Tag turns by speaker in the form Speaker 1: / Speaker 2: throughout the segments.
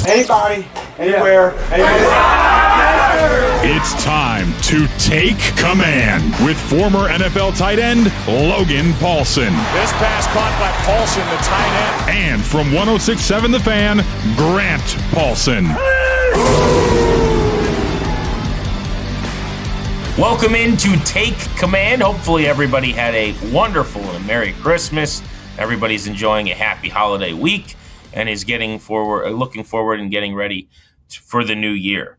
Speaker 1: Anybody, anywhere,
Speaker 2: It's time to take command with former NFL tight end Logan Paulsen.
Speaker 3: This pass caught by Paulsen, the tight end.
Speaker 2: And from 106.7 The Fan, Grant Paulsen.
Speaker 4: Welcome into Take Command. Hopefully everybody had a wonderful and a Merry Christmas. Everybody's enjoying a happy holiday week and is looking forward and getting ready for the new year.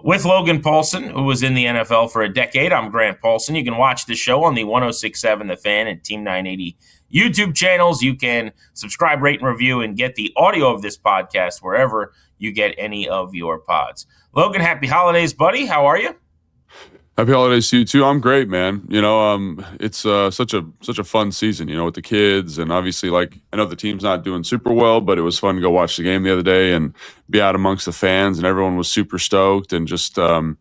Speaker 4: With Logan Paulsen, who was in the NFL for a decade, I'm Grant Paulsen. You can watch the show on the 106.7 The Fan and Team 980 YouTube channels. You can subscribe, rate, and review, and get the audio of this podcast wherever you get any of your pods. Logan, happy holidays, buddy. How are you?
Speaker 5: Happy holidays to you too. I'm great, man. It's such a fun season, with the kids, and obviously, I know the team's not doing super well, but it was fun to go watch the game the other day and be out amongst the fans, and everyone was super stoked, and just it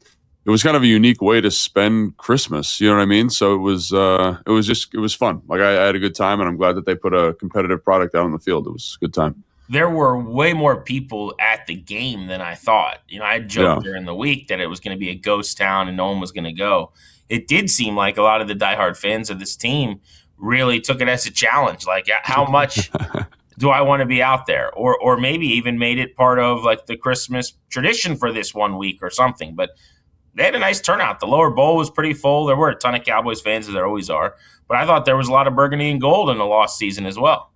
Speaker 5: was kind of a unique way to spend Christmas. You know what I mean? So it was fun. I had a good time, and I'm glad that they put a competitive product out on the field. It was a good time.
Speaker 4: There were way more people at the game than I thought. I joked during the week that it was going to be a ghost town and no one was going to go. It did seem like a lot of the diehard fans of this team really took it as a challenge. Like, how much do I want to be out there? Or maybe even made it part of the Christmas tradition for this 1 week or something. But they had a nice turnout. The lower bowl was pretty full. There were a ton of Cowboys fans, as there always are. But I thought there was a lot of burgundy and gold in the lost season as well.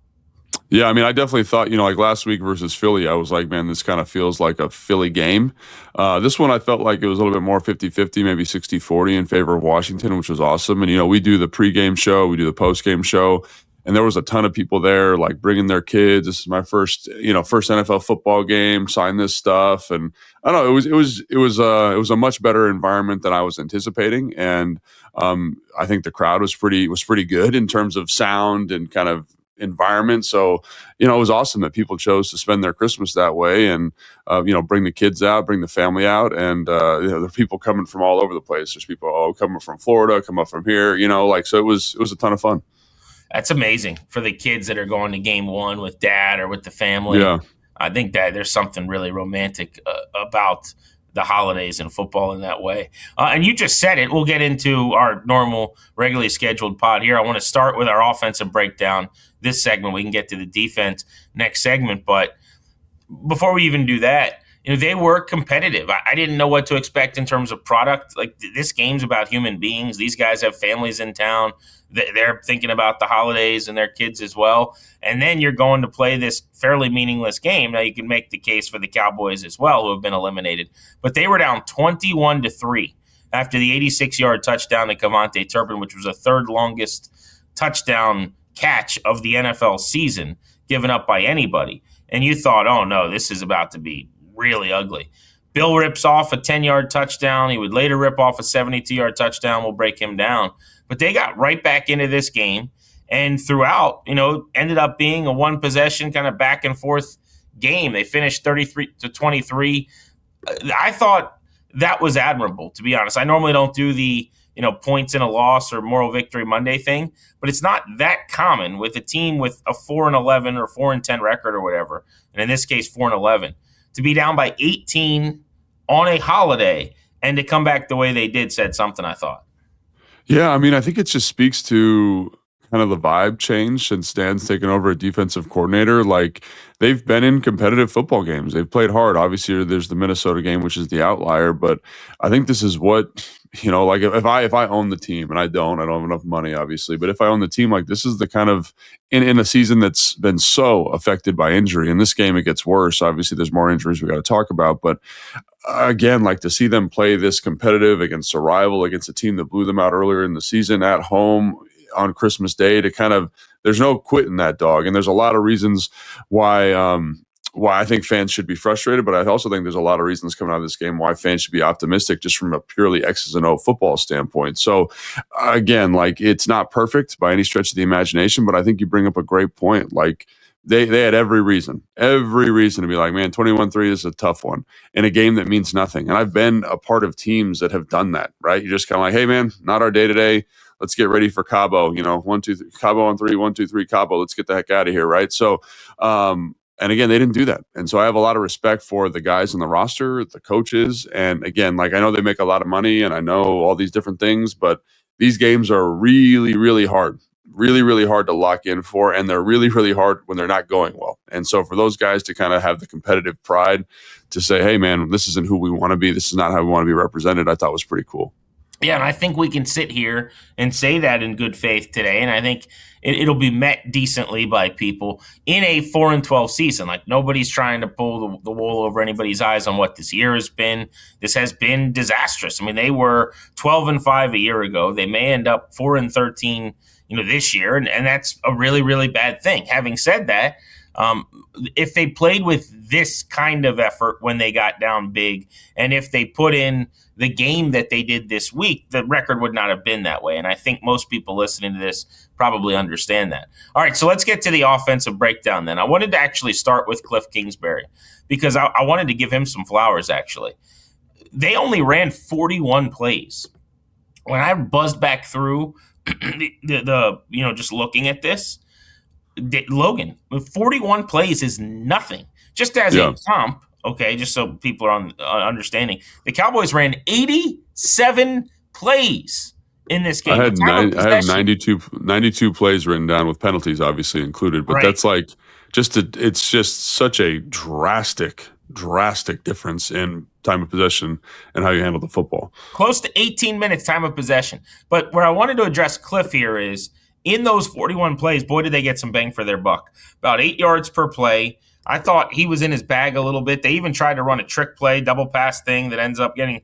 Speaker 5: Yeah, I mean, I definitely thought, last week versus Philly, I was like, man, this kind of feels like a Philly game. This one, I felt like it was a little bit more 50-50, maybe 60-40 in favor of Washington, which was awesome. And, we do the pregame show, we do the postgame show, and there was a ton of people there, bringing their kids. This is my first NFL football game, sign this stuff. And I don't know, it was a much better environment than I was anticipating. And I think the crowd was pretty good in terms of sound and kind of environment. So, it was awesome that people chose to spend their Christmas that way and, bring the kids out, bring the family out. And, there are people coming from all over the place. There's people coming from Florida, come up from here, so it was a ton of fun.
Speaker 4: That's amazing for the kids that are going to game one with dad or with the family.
Speaker 5: Yeah.
Speaker 4: I think that there's something really romantic about the holidays in football in that way. And you just said it. We'll get into our normal, regularly scheduled pod here. I want to start with our offensive breakdown this segment. We can get to the defense next segment. But before we even do that, they were competitive. I didn't know what to expect in terms of product. This game's about human beings. These guys have families in town. They're thinking about the holidays and their kids as well. And then you're going to play this fairly meaningless game. Now, you can make the case for the Cowboys as well, who have been eliminated. But they were down 21-3 after the 86-yard touchdown to Cavante Turpin, which was the third longest touchdown catch of the NFL season given up by anybody. And you thought, oh, no, this is about to be really ugly. Bill rips off a 10-yard touchdown. He would later rip off a 72-yard touchdown. We'll break him down. But they got right back into this game, and throughout, ended up being a one-possession kind of back-and-forth game. They finished 33-23. I thought that was admirable, to be honest. I normally don't do the points in a loss or moral victory Monday thing, but it's not that common with a team with a 4-11 or 4-10 record or whatever, and in this case 4-11, to be down by 18 on a holiday and to come back the way they did said something, I thought.
Speaker 5: Yeah, I mean, I think it just speaks to kind of the vibe change since Dan's taken over a defensive coordinator. They've been in competitive football games. They've played hard. Obviously, there's the Minnesota game, which is the outlier. But I think this is what, if I own the team, and I don't have enough money, obviously. But if I own the team, this is the kind of, in a season that's been so affected by injury. In this game, it gets worse. Obviously, there's more injuries we got to talk about. But again, to see them play this competitive against a rival, against a team that blew them out earlier in the season at home on Christmas Day, to kind of, there's no quitting that dog. And there's a lot of reasons why I think fans should be frustrated, but I also think there's a lot of reasons coming out of this game why fans should be optimistic just from a purely X's and O football standpoint. So again, it's not perfect by any stretch of the imagination, but I think you bring up a great point. They had every reason to be like, man, 21-3 is a tough one in a game that means nothing. And I've been a part of teams that have done that, right? You're just kind of like, hey, man, not our day today. Let's get ready for Cabo. 1, 2, 3, Cabo on 3, 1, 2, 3, Cabo. Let's get the heck out of here, right? So And again, they didn't do that. And so I have a lot of respect for the guys in the roster, the coaches. And again, like I know they make a lot of money and I know all these different things, but these games are really, really hard, really, really hard to lock in for. And they're really, really hard when they're not going well. And so for those guys to kind of have the competitive pride to say, hey, man, this isn't who we want to be. This is not how we want to be represented. I thought was pretty cool.
Speaker 4: Yeah, and I think we can sit here and say that in good faith today, and I think it'll be met decently by people in a 4-12 season. Like nobody's trying to pull the wool over anybody's eyes on what this year has been. This has been disastrous. I mean, they were 12-5 a year ago. They may end up 4-13, this year, and that's a really, really bad thing. Having said that, if they played with this kind of effort when they got down big, and if they put in the game that they did this week, the record would not have been that way. And I think most people listening to this probably understand that. All right, so let's get to the offensive breakdown then. I wanted to actually start with Cliff Kingsbury because I wanted to give him some flowers, actually. They only ran 41 plays. When I buzzed back through the just looking at this, Logan, 41 plays is nothing. Just as a comp, okay, just so people are on understanding, the Cowboys ran 87 plays in this game.
Speaker 5: I have 92 plays written down with penalties obviously included, but that's like it's just such a drastic difference in time of possession and how you handle the football.
Speaker 4: Close to 18 minutes time of possession. But where I wanted to address Cliff here is in those 41 plays, boy, did they get some bang for their buck. About 8 yards per play. I thought he was in his bag a little bit. They even tried to run a trick play, double pass thing that ends up getting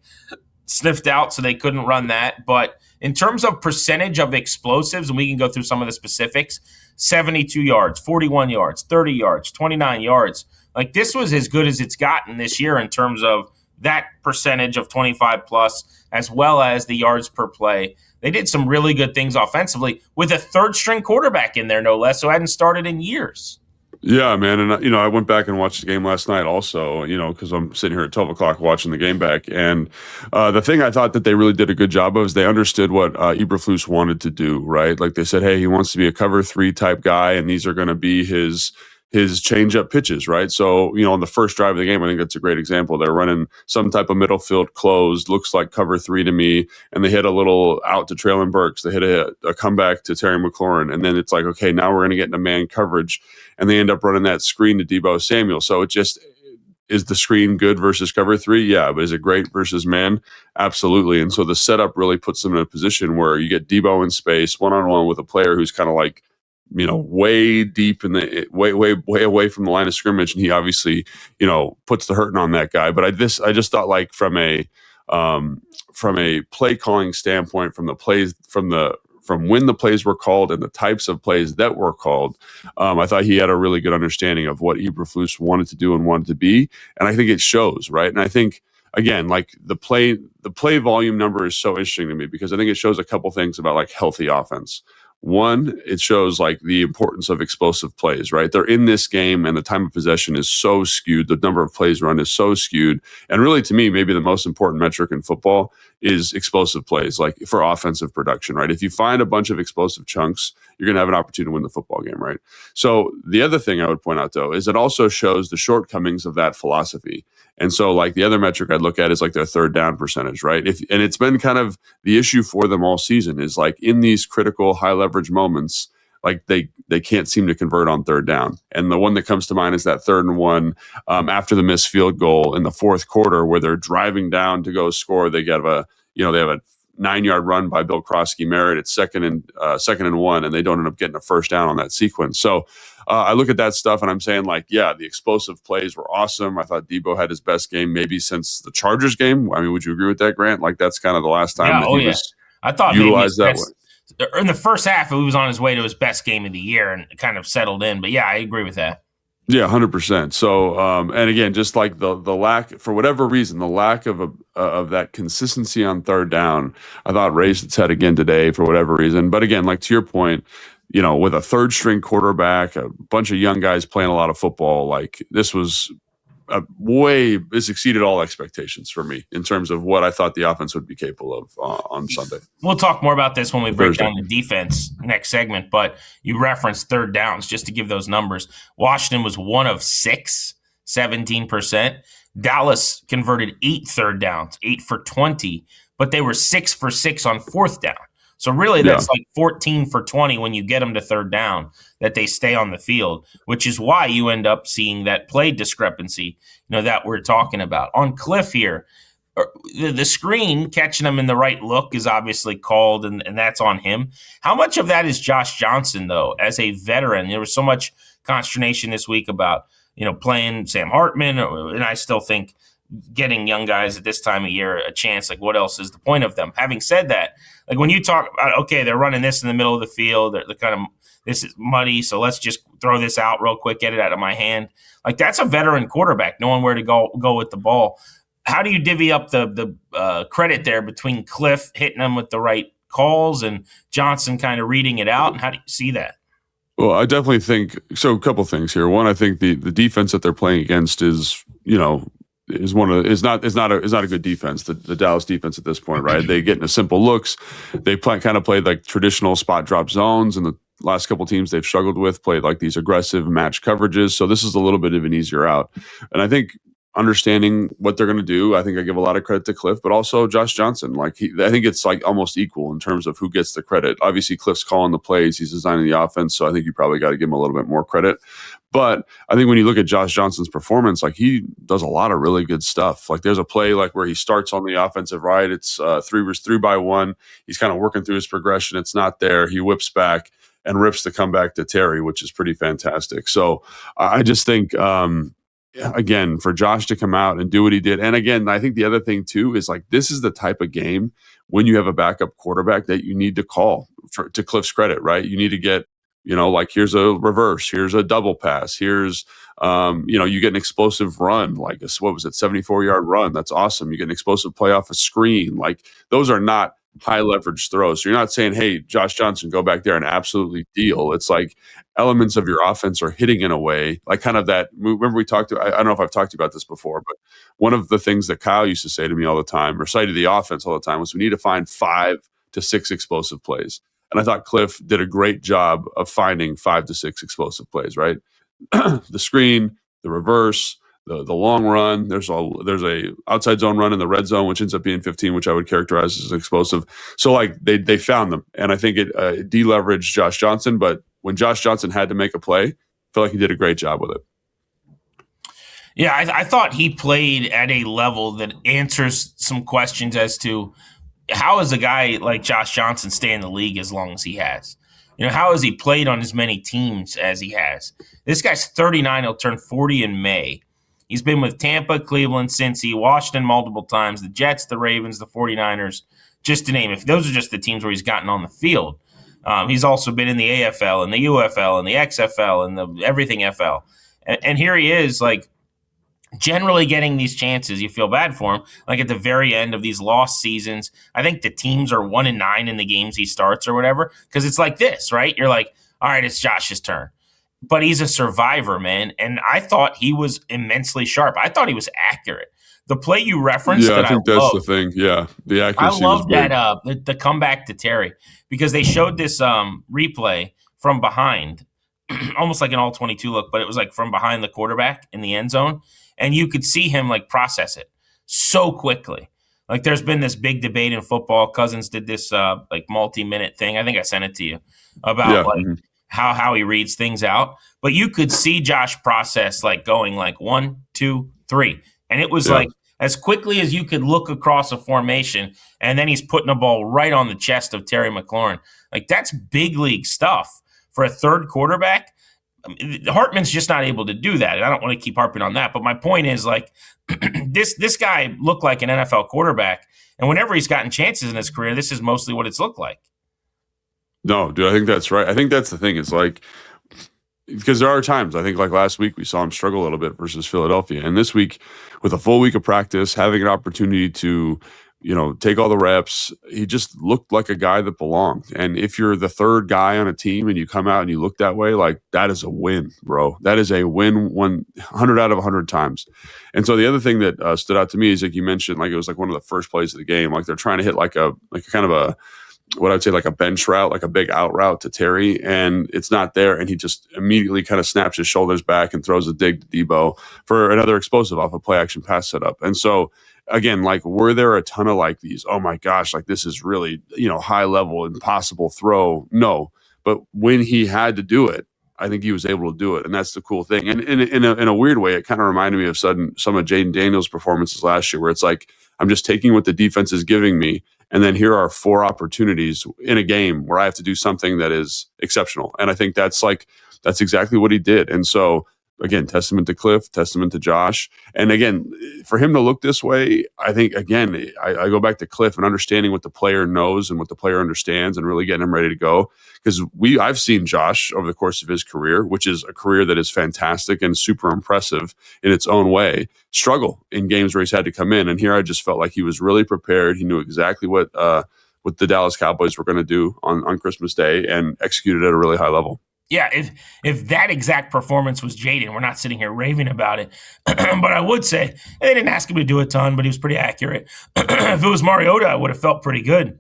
Speaker 4: sniffed out, so they couldn't run that. But in terms of percentage of explosives, and we can go through some of the specifics, 72 yards, 41 yards, 30 yards, 29 yards. Like this was as good as it's gotten this year in terms of that percentage of 25 plus, as well as the yards per play. They did some really good things offensively with a third string quarterback in there, no less, who hadn't started in years.
Speaker 5: Yeah, man. And, I went back and watched the game last night also, because I'm sitting here at 12 o'clock watching the game back. And the thing I thought that they really did a good job of is they understood what Eberflus wanted to do, right? Like they said, hey, he wants to be a cover 3 type guy, and these are going to be his change-up pitches, right? So, on the first drive of the game, I think that's a great example. They're running some type of middle field closed, looks like cover 3 to me, and they hit a little out to Traylon Burks. They hit a comeback to Terry McLaurin, and then it's like, okay, now we're going to get into man coverage, and they end up running that screen to Deebo Samuel. So it just is the screen good versus cover 3? Yeah, but is it great versus man? Absolutely. And so the setup really puts them in a position where you get Deebo in space, one-on-one with a player who's kind of like, way deep in the way away from the line of scrimmage, and he obviously, puts the hurting on that guy. But I just thought like from a play calling standpoint, from the plays, from when the plays were called and the types of plays that were called, I thought he had a really good understanding of what Eberflus wanted to do and wanted to be, and I think it shows, right? And I think again, like the play volume number is so interesting to me because I think it shows a couple things about like healthy offense. One, it shows like the importance of explosive plays, right? They're in this game and the time of possession is so skewed. The number of plays run is so skewed. And really, to me, maybe the most important metric in football is explosive plays, like for offensive production, right? If you find a bunch of explosive chunks, you're going to have an opportunity to win the football game, right? So the other thing I would point out, though, is it also shows the shortcomings of that philosophy. And so like the other metric I'd look at is like their third down percentage, right? And it's been kind of the issue for them all season is like in these critical high leverage moments, like they can't seem to convert on third down. And the one that comes to mind is that 3rd and 1 after the missed field goal in the fourth quarter where they're driving down to go score. They have a 9-yard run by Bill Krosky-Merritt. It's second and 1, and they don't end up getting a first down on that sequence. So I look at that stuff and I'm saying like, yeah, the explosive plays were awesome. I thought Deebo had his best game maybe since the Chargers game. I mean, would you agree with that, Grant? Like that's kind of the last time that he was
Speaker 4: I thought
Speaker 5: utilized that way.
Speaker 4: In the first half, he was on his way to his best game of the year and kind of settled in. But yeah, I agree with that.
Speaker 5: Yeah, 100%. So, and again, just like the lack, for whatever reason, the lack of that consistency on third down, I thought raised its head again today for whatever reason. But again, like to your point, with a third string quarterback, a bunch of young guys playing a lot of football, like this was it's exceeded all expectations for me in terms of what I thought the offense would be capable of on Sunday.
Speaker 4: We'll talk more about this when we break
Speaker 5: Thursday.
Speaker 4: down the defense next segment, but you referenced third downs just to give those numbers. Washington was 1 of 6, 17%. Dallas converted 8 third downs, 8 for 20, but they were 6 for 6 on fourth down. So really that's like 14 for 20 when you get them to third down that they stay on the field, which is why you end up seeing that play discrepancy, that we're talking about. On Cliff here, the screen catching him in the right look is obviously called, and that's on him. How much of that is Josh Johnson, though, as a veteran? There was so much consternation this week about, playing Sam Hartman, and I still think getting young guys at this time of year a chance, like what else is the point of them? Having said that, like when you talk about, okay, they're running this in the middle of the field, they're kind of, this is muddy, so let's just throw this out real quick, get it out of my hand. Like that's a veteran quarterback, knowing where to go with the ball. How do you divvy up the credit there between Cliff hitting them with the right calls and Johnson kind of reading it out? And how do you see that?
Speaker 5: Well, I definitely think so. A couple things here. One, I think the defense that they're playing against is not a good defense. The Dallas defense at this point, right? They get into simple looks. They kind of played like traditional spot drop zones, and the last couple teams they've struggled with played like these aggressive match coverages. So this is a little bit of an easier out. And I think understanding what they're going to do, I think I give a lot of credit to Cliff, but also Josh Johnson. I think it's like almost equal in terms of who gets the credit. Obviously, Cliff's calling the plays, he's designing the offense, so I think you probably got to give him a little bit more credit. But I think when you look at Josh Johnson's performance, like he does a lot of really good stuff. Like there's a play like where he starts on the offensive right. It's 3-by-1. He's kind of working through his progression. It's not there. He whips back and rips the comeback to Terry, which is pretty fantastic. So I just think, again, for Josh to come out and do what he did. And again, I think the other thing too is like this is the type of game when you have a backup quarterback that you need to call to Cliff's credit, right? You need to get, like here's a reverse, here's a double pass, here's, you get an explosive run, like a 74-yard run. That's awesome. You get an explosive play off a screen. Like those are not high leverage throws. So you're not saying, hey, Josh Johnson, go back there and absolutely deal. It's like elements of your offense are hitting in a way, like kind of that. Remember we talked to, I don't know if I've talked to you about this before, but one of the things that Kyle used to say to me all the time, or say to the offense all the time, was we need to find 5 to 6 explosive plays. And I thought Cliff did a great job of finding 5 to 6 explosive plays, right? The screen, the reverse, the long run. There's a outside zone run in the red zone, which ends up being 15, which I would characterize as explosive. So like they found them, and I think it deleveraged Josh Johnson. But when Josh Johnson had to make a play, I feel like he did a great job with it.
Speaker 4: Yeah, I thought he played at a level that answers some questions as to how is a guy like Josh Johnson stay in the league as long as he has. How has he played on as many teams as he has? This guy's 39. He'll turn 40 in May. He's been with Tampa, Cleveland, Cincy, Washington multiple times, the Jets, the Ravens, the 49ers, just to name it. Those are just the teams where he's gotten on the field. He's also been in the AFL and the UFL and the XFL and the everything FL. And here he is, like, generally getting these chances. You feel bad for him. Like at the very end of these lost seasons, I think the teams are 1-9 in the games he starts or whatever, because it's like this, right? You're like, all right, it's Josh's turn. But he's a survivor, man. And I thought he was immensely sharp. I thought he was accurate. The play you referenced,
Speaker 5: I think that's the thing. Yeah, the accuracy.
Speaker 4: I love that the comeback to Terry, because they showed this replay from behind, almost like an all-22 look, but it was like from behind the quarterback in the end zone, and you could see him like process it so quickly. Like there's been this big debate in football. Cousins did this like multi-minute thing. I think I sent it to you about how he reads things out. But you could see Josh process like going like 1, 2, 3. And it was like as quickly as you could look across a formation, and then he's putting a ball right on the chest of Terry McLaurin. Like that's big league stuff for a third quarterback. Hartman's just not able to do that. And I don't want to keep harping on that. But my point is like this guy looked like an NFL quarterback. And whenever he's gotten chances in his career, this is mostly what it's looked like.
Speaker 5: No, dude, I think that's right. I think that's the thing. It's like, because there are times, I think like last week, we saw him struggle a little bit versus Philadelphia. And this week, with a full week of practice, having an opportunity to, take all the reps. He just looked like a guy that belonged. And if you're the third guy on a team and you come out and you look that way, like that is a win, bro. That is a win 100 out of 100 times. And so the other thing that stood out to me is like you mentioned, like it was like one of the first plays of the game. Like they're trying to hit like a kind of a, what I'd say like a bench route, like a big out route to Terry, and it's not there. And he just immediately kind of snaps his shoulders back and throws a dig to Debo for another explosive off a play action pass setup. And so again, like were there a ton of like these, oh my gosh, like this is really, high level, impossible throw? No. But when he had to do it, I think he was able to do it. And that's the cool thing. And in a weird way, it kind of reminded me of some of Jaden Daniels' performances last year, where it's like, I'm just taking what the defense is giving me, and then here are 4 opportunities in a game where I have to do something that is exceptional. And I think that's exactly what he did. And so, again, testament to Cliff, testament to Josh. And again, for him to look this way, I think, again, I go back to Cliff and understanding what the player knows and what the player understands and really getting him ready to go. Because I've seen Josh over the course of his career, which is a career that is fantastic and super impressive in its own way, struggle in games where he's had to come in. And here I just felt like he was really prepared. He knew exactly what the Dallas Cowboys were going to do on Christmas Day and executed at a really high level.
Speaker 4: Yeah, if that exact performance was Jaden, we're not sitting here raving about it. But I would say they didn't ask him to do a ton, but he was pretty accurate. If it was Mariota, I would have felt pretty good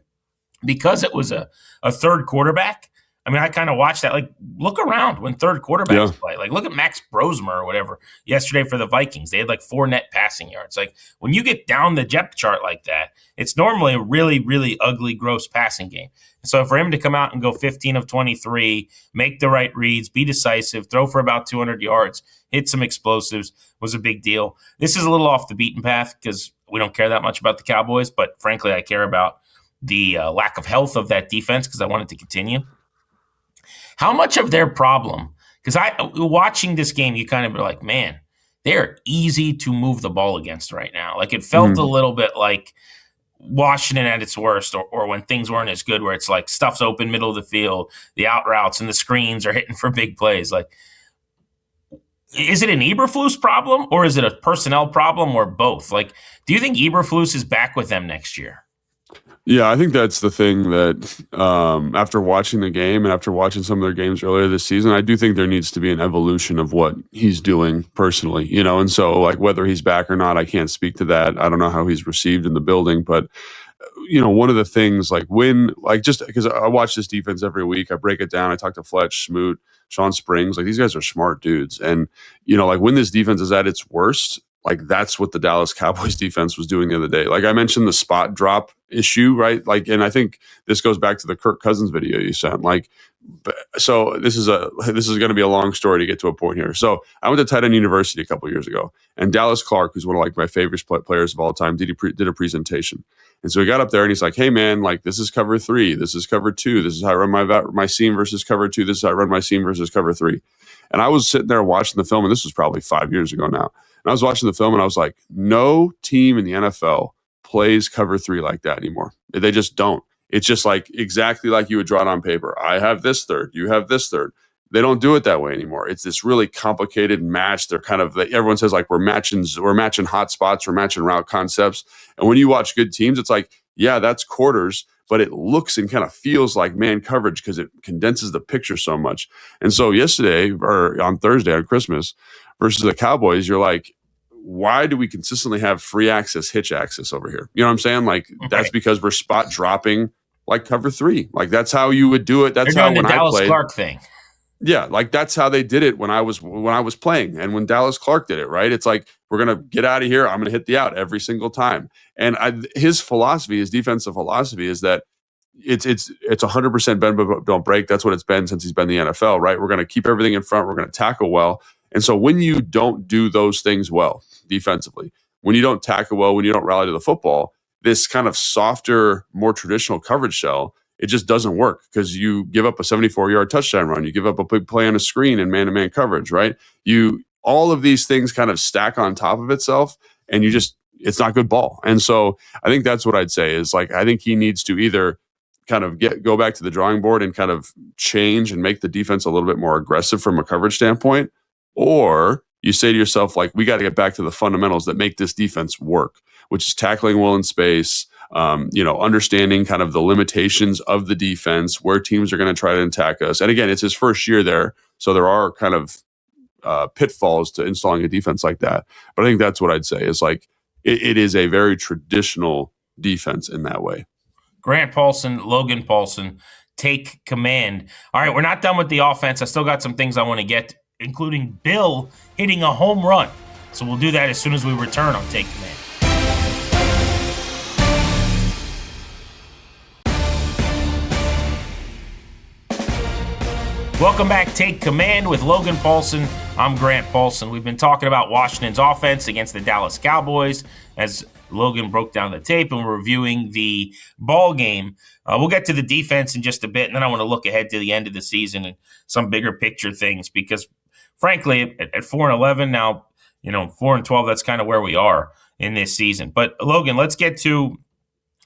Speaker 4: because it was a third quarterback. I mean, I kind of watched that. Like, look around when third quarterbacks play. Like, look at Max Brosmer or whatever yesterday for the Vikings. They had like 4 net passing yards. Like, when you get down the depth chart like that, it's normally a really, really ugly, gross passing game. So for him to come out and go 15 of 23, make the right reads, be decisive, throw for about 200 yards, hit some explosives was a big deal. This is a little off the beaten path because we don't care that much about the Cowboys, but frankly, I care about the lack of health of that defense because I want it to continue. How much of their problem, because watching this game, you kind of be like, man, they're easy to move the ball against right now. Like it felt a little bit like Washington at its worst, or when things weren't as good, where it's like stuff's open middle of the field, the out routes and the screens are hitting for big plays. Like, is it an Eberflus problem or is it a personnel problem or both? Like, do you think Eberflus is back with them next year?
Speaker 5: Yeah, I think that's the thing that after watching the game and after watching some of their games earlier this season, I do think there needs to be an evolution of what he's doing personally, and so like whether he's back or not, I can't speak to that. I don't know how he's received in the building, but one of the things just because I watch this defense every week, I break it down. I talk to Fletch, Smoot, Sean Springs, like these guys are smart dudes. And, like when this defense is at its worst, like that's what the Dallas Cowboys defense was doing the other day. Like I mentioned the spot drop issue, right? Like, and I think this goes back to the Kirk Cousins video you sent. Like, so this is going to be a long story to get to a point here. So I went to Tight End University a couple of years ago, and Dallas Clark, who's one of like my favorite players of all time, did a presentation. And so he got up there and he's like, "Hey man, like this is cover 3, this is cover 2, this is how I run my seam versus cover 2, this is how I run my seam versus cover 3." And I was sitting there watching the film, and this was probably 5 years ago now. And I was watching the film and I was like, no team in the NFL plays cover 3 like that anymore. They just don't. It's just like exactly like you would draw it on paper. I have this third, you have this third. They don't do it that way anymore. It's this really complicated match. They're kind of, everyone says like we're matching hot spots, we're matching route concepts. And when you watch good teams, it's like, yeah, that's quarters, but it looks and kind of feels like man coverage because it condenses the picture so much. And so yesterday or on Thursday on Christmas versus the Cowboys, you're like, why do we consistently have free access, hitch access over here? You know what I'm saying? Like that's because we're spot dropping like cover 3. Like that's how you would do it. That's how when I played.
Speaker 4: Dallas Clark thing.
Speaker 5: Yeah, like that's how they did it when I was playing, and when Dallas Clark did it, right? It's like we're gonna get out of here. I'm gonna hit the out every single time. And his philosophy, his defensive philosophy, is that it's 100% bend but don't break. That's what it's been since he's been in the NFL, right? We're gonna keep everything in front. We're gonna tackle well. And so when you don't do those things well defensively, when you don't tackle well, when you don't rally to the football, this kind of softer, more traditional coverage shell, it just doesn't work because you give up a 74-yard touchdown run. You give up a big play on a screen and man-to-man coverage, right? All of these things kind of stack on top of itself, and it's not good ball. And so I think that's what I'd say is like, I think he needs to either kind of go back to the drawing board and kind of change and make the defense a little bit more aggressive from a coverage standpoint, or you say to yourself, like, we got to get back to the fundamentals that make this defense work, which is tackling well in space, Understanding kind of the limitations of the defense, where teams are going to try to attack us. And again, it's his first year there, so there are kind of pitfalls to installing a defense like that. But I think that's what I'd say is like it is a very traditional defense in that way.
Speaker 4: Grant Paulsen, Logan Paulsen, take command. All right, we're not done with the offense. I still got some things I want to get to, including Bill hitting a home run. So we'll do that as soon as we return on Take Command. Welcome back, Take Command with Logan Paulsen. I'm Grant Paulsen. We've been talking about Washington's offense against the Dallas Cowboys as Logan broke down the tape, and we're reviewing the ball game. We'll get to the defense in just a bit, and then I want to look ahead to the end of the season and some bigger picture things because, frankly, at 4-11 now, 4-12, that's kind of where we are in this season. But, Logan, let's get to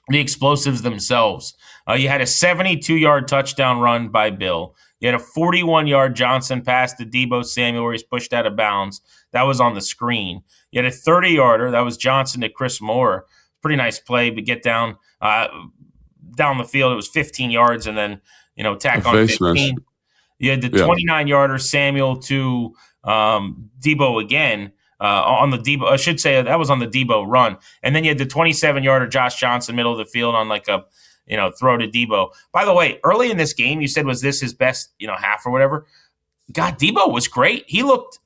Speaker 4: the explosives themselves. You had a 72-yard touchdown run by Bill. You had a 41-yard Johnson pass to Deebo Samuel where he's pushed out of bounds. That was on the screen. You had a 30-yarder. That was Johnson to Chris Moore. Pretty nice play, but get down the field. It was 15 yards and then, tack on 15. You had the 29-yarder Samuel to Deebo again on the Deebo. I should say that was on the Deebo run. And then you had the 27-yarder Josh Johnson middle of the field on like a throw to Deebo. By the way, early in this game, you said, was this his best, half or whatever? God, Deebo was great. He was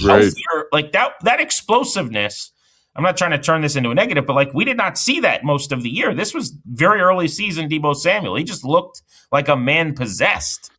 Speaker 4: healthier. Like that explosiveness. I'm not trying to turn this into a negative, but like we did not see that most of the year. This was very early season Deebo Samuel. He just looked like a man possessed.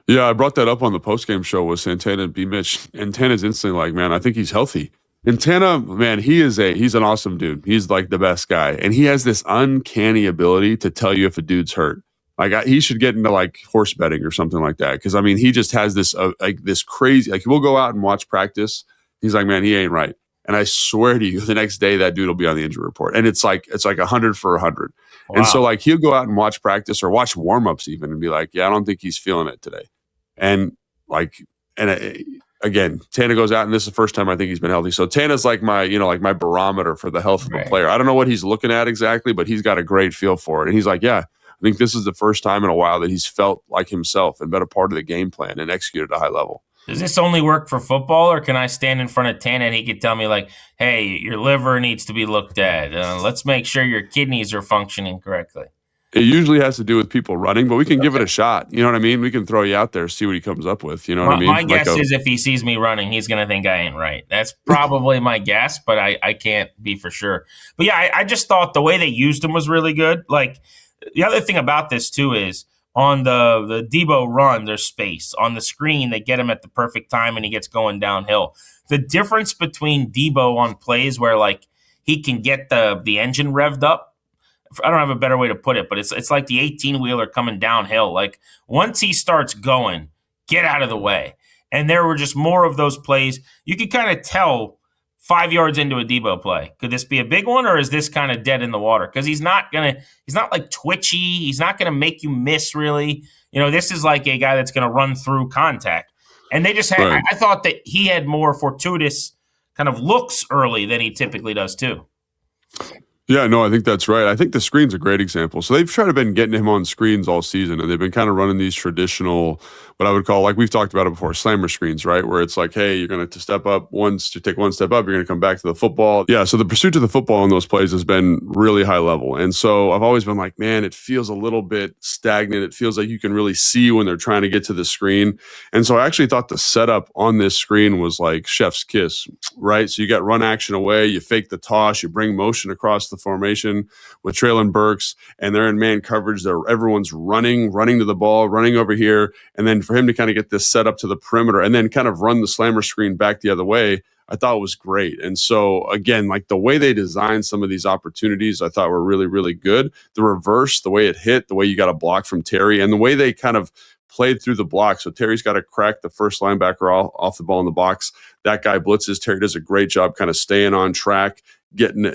Speaker 5: Yeah, I brought that up on the postgame show with Santana and B. Mitch. And Tana's instantly like, man, I think he's healthy. And Tana, man, he's an awesome dude. He's like the best guy. And he has this uncanny ability to tell you if a dude's hurt. Like he should get into like horse betting or something like that. Cause I mean, he just has this, this crazy, like we'll go out and watch practice. He's like, man, he ain't right. And I swear to you, the next day that dude will be on the injury report. And it's like 100 for 100. Wow. And so like he'll go out and watch practice or watch warmups even and be like, yeah, I don't think he's feeling it today. And again, Tana goes out, and this is the first time I think he's been healthy. So Tana's like my barometer for the health of a player. I don't know what he's looking at exactly, but he's got a great feel for it. And he's like, yeah, I think this is the first time in a while that he's felt like himself and been a part of the game plan and executed at a high level.
Speaker 4: Does this only work for football, or can I stand in front of Tana and he could tell me like, hey, your liver needs to be looked at. Let's make sure your kidneys are functioning correctly.
Speaker 5: It usually has to do with people running, but we can give it a shot. You know what I mean? We can throw you out there, see what he comes up with. You know what I mean?
Speaker 4: My guess is if he sees me running, he's going to think I ain't right. That's probably my guess, but I can't be for sure. But yeah, I just thought the way they used him was really good. Like the other thing about this too is on the Deebo run, there's space. On the screen, they get him at the perfect time and he gets going downhill. The difference between Deebo on plays where like he can get the engine revved up, I don't have a better way to put it, but it's like the 18-wheeler coming downhill. Like once he starts going, get out of the way. And there were just more of those plays. You could kind of tell 5 yards into a Deebo play. Could this be a big one, or is this kind of dead in the water? Because he's not like twitchy. He's not going to make you miss really. This is like a guy that's going to run through contact. And they just had, right. I thought that he had more fortuitous kind of looks early than he typically does too.
Speaker 5: Yeah, no, I think that's right. I think the screen's a great example. So they've tried to been getting him on screens all season, and they've been kind of running these traditional, what I would call, like we've talked about it before, slammer screens, right? Where it's like, hey, you're going to step up once, to take one step up, you're going to come back to the football. Yeah, so the pursuit to the football in those plays has been really high level. And so I've always been like, man, it feels a little bit stagnant. It feels like you can really see when they're trying to get to the screen. And so I actually thought the setup on this screen was like chef's kiss, right? So you got run action away, you fake the toss, you bring motion across the formation with Treylon Burks, and they're in man coverage. Everyone's running to the ball, running over here, and then for him to kind of get this set up to the perimeter and then kind of run the slammer screen back the other way, I thought was great. And so again, like the way they designed some of these opportunities, I thought were really, really good. The reverse, the way it hit, the way you got a block from Terry, and the way they kind of played through the block. So Terry's got to crack the first linebacker off the ball in the box. That guy blitzes. Terry does a great job kind of staying on track, getting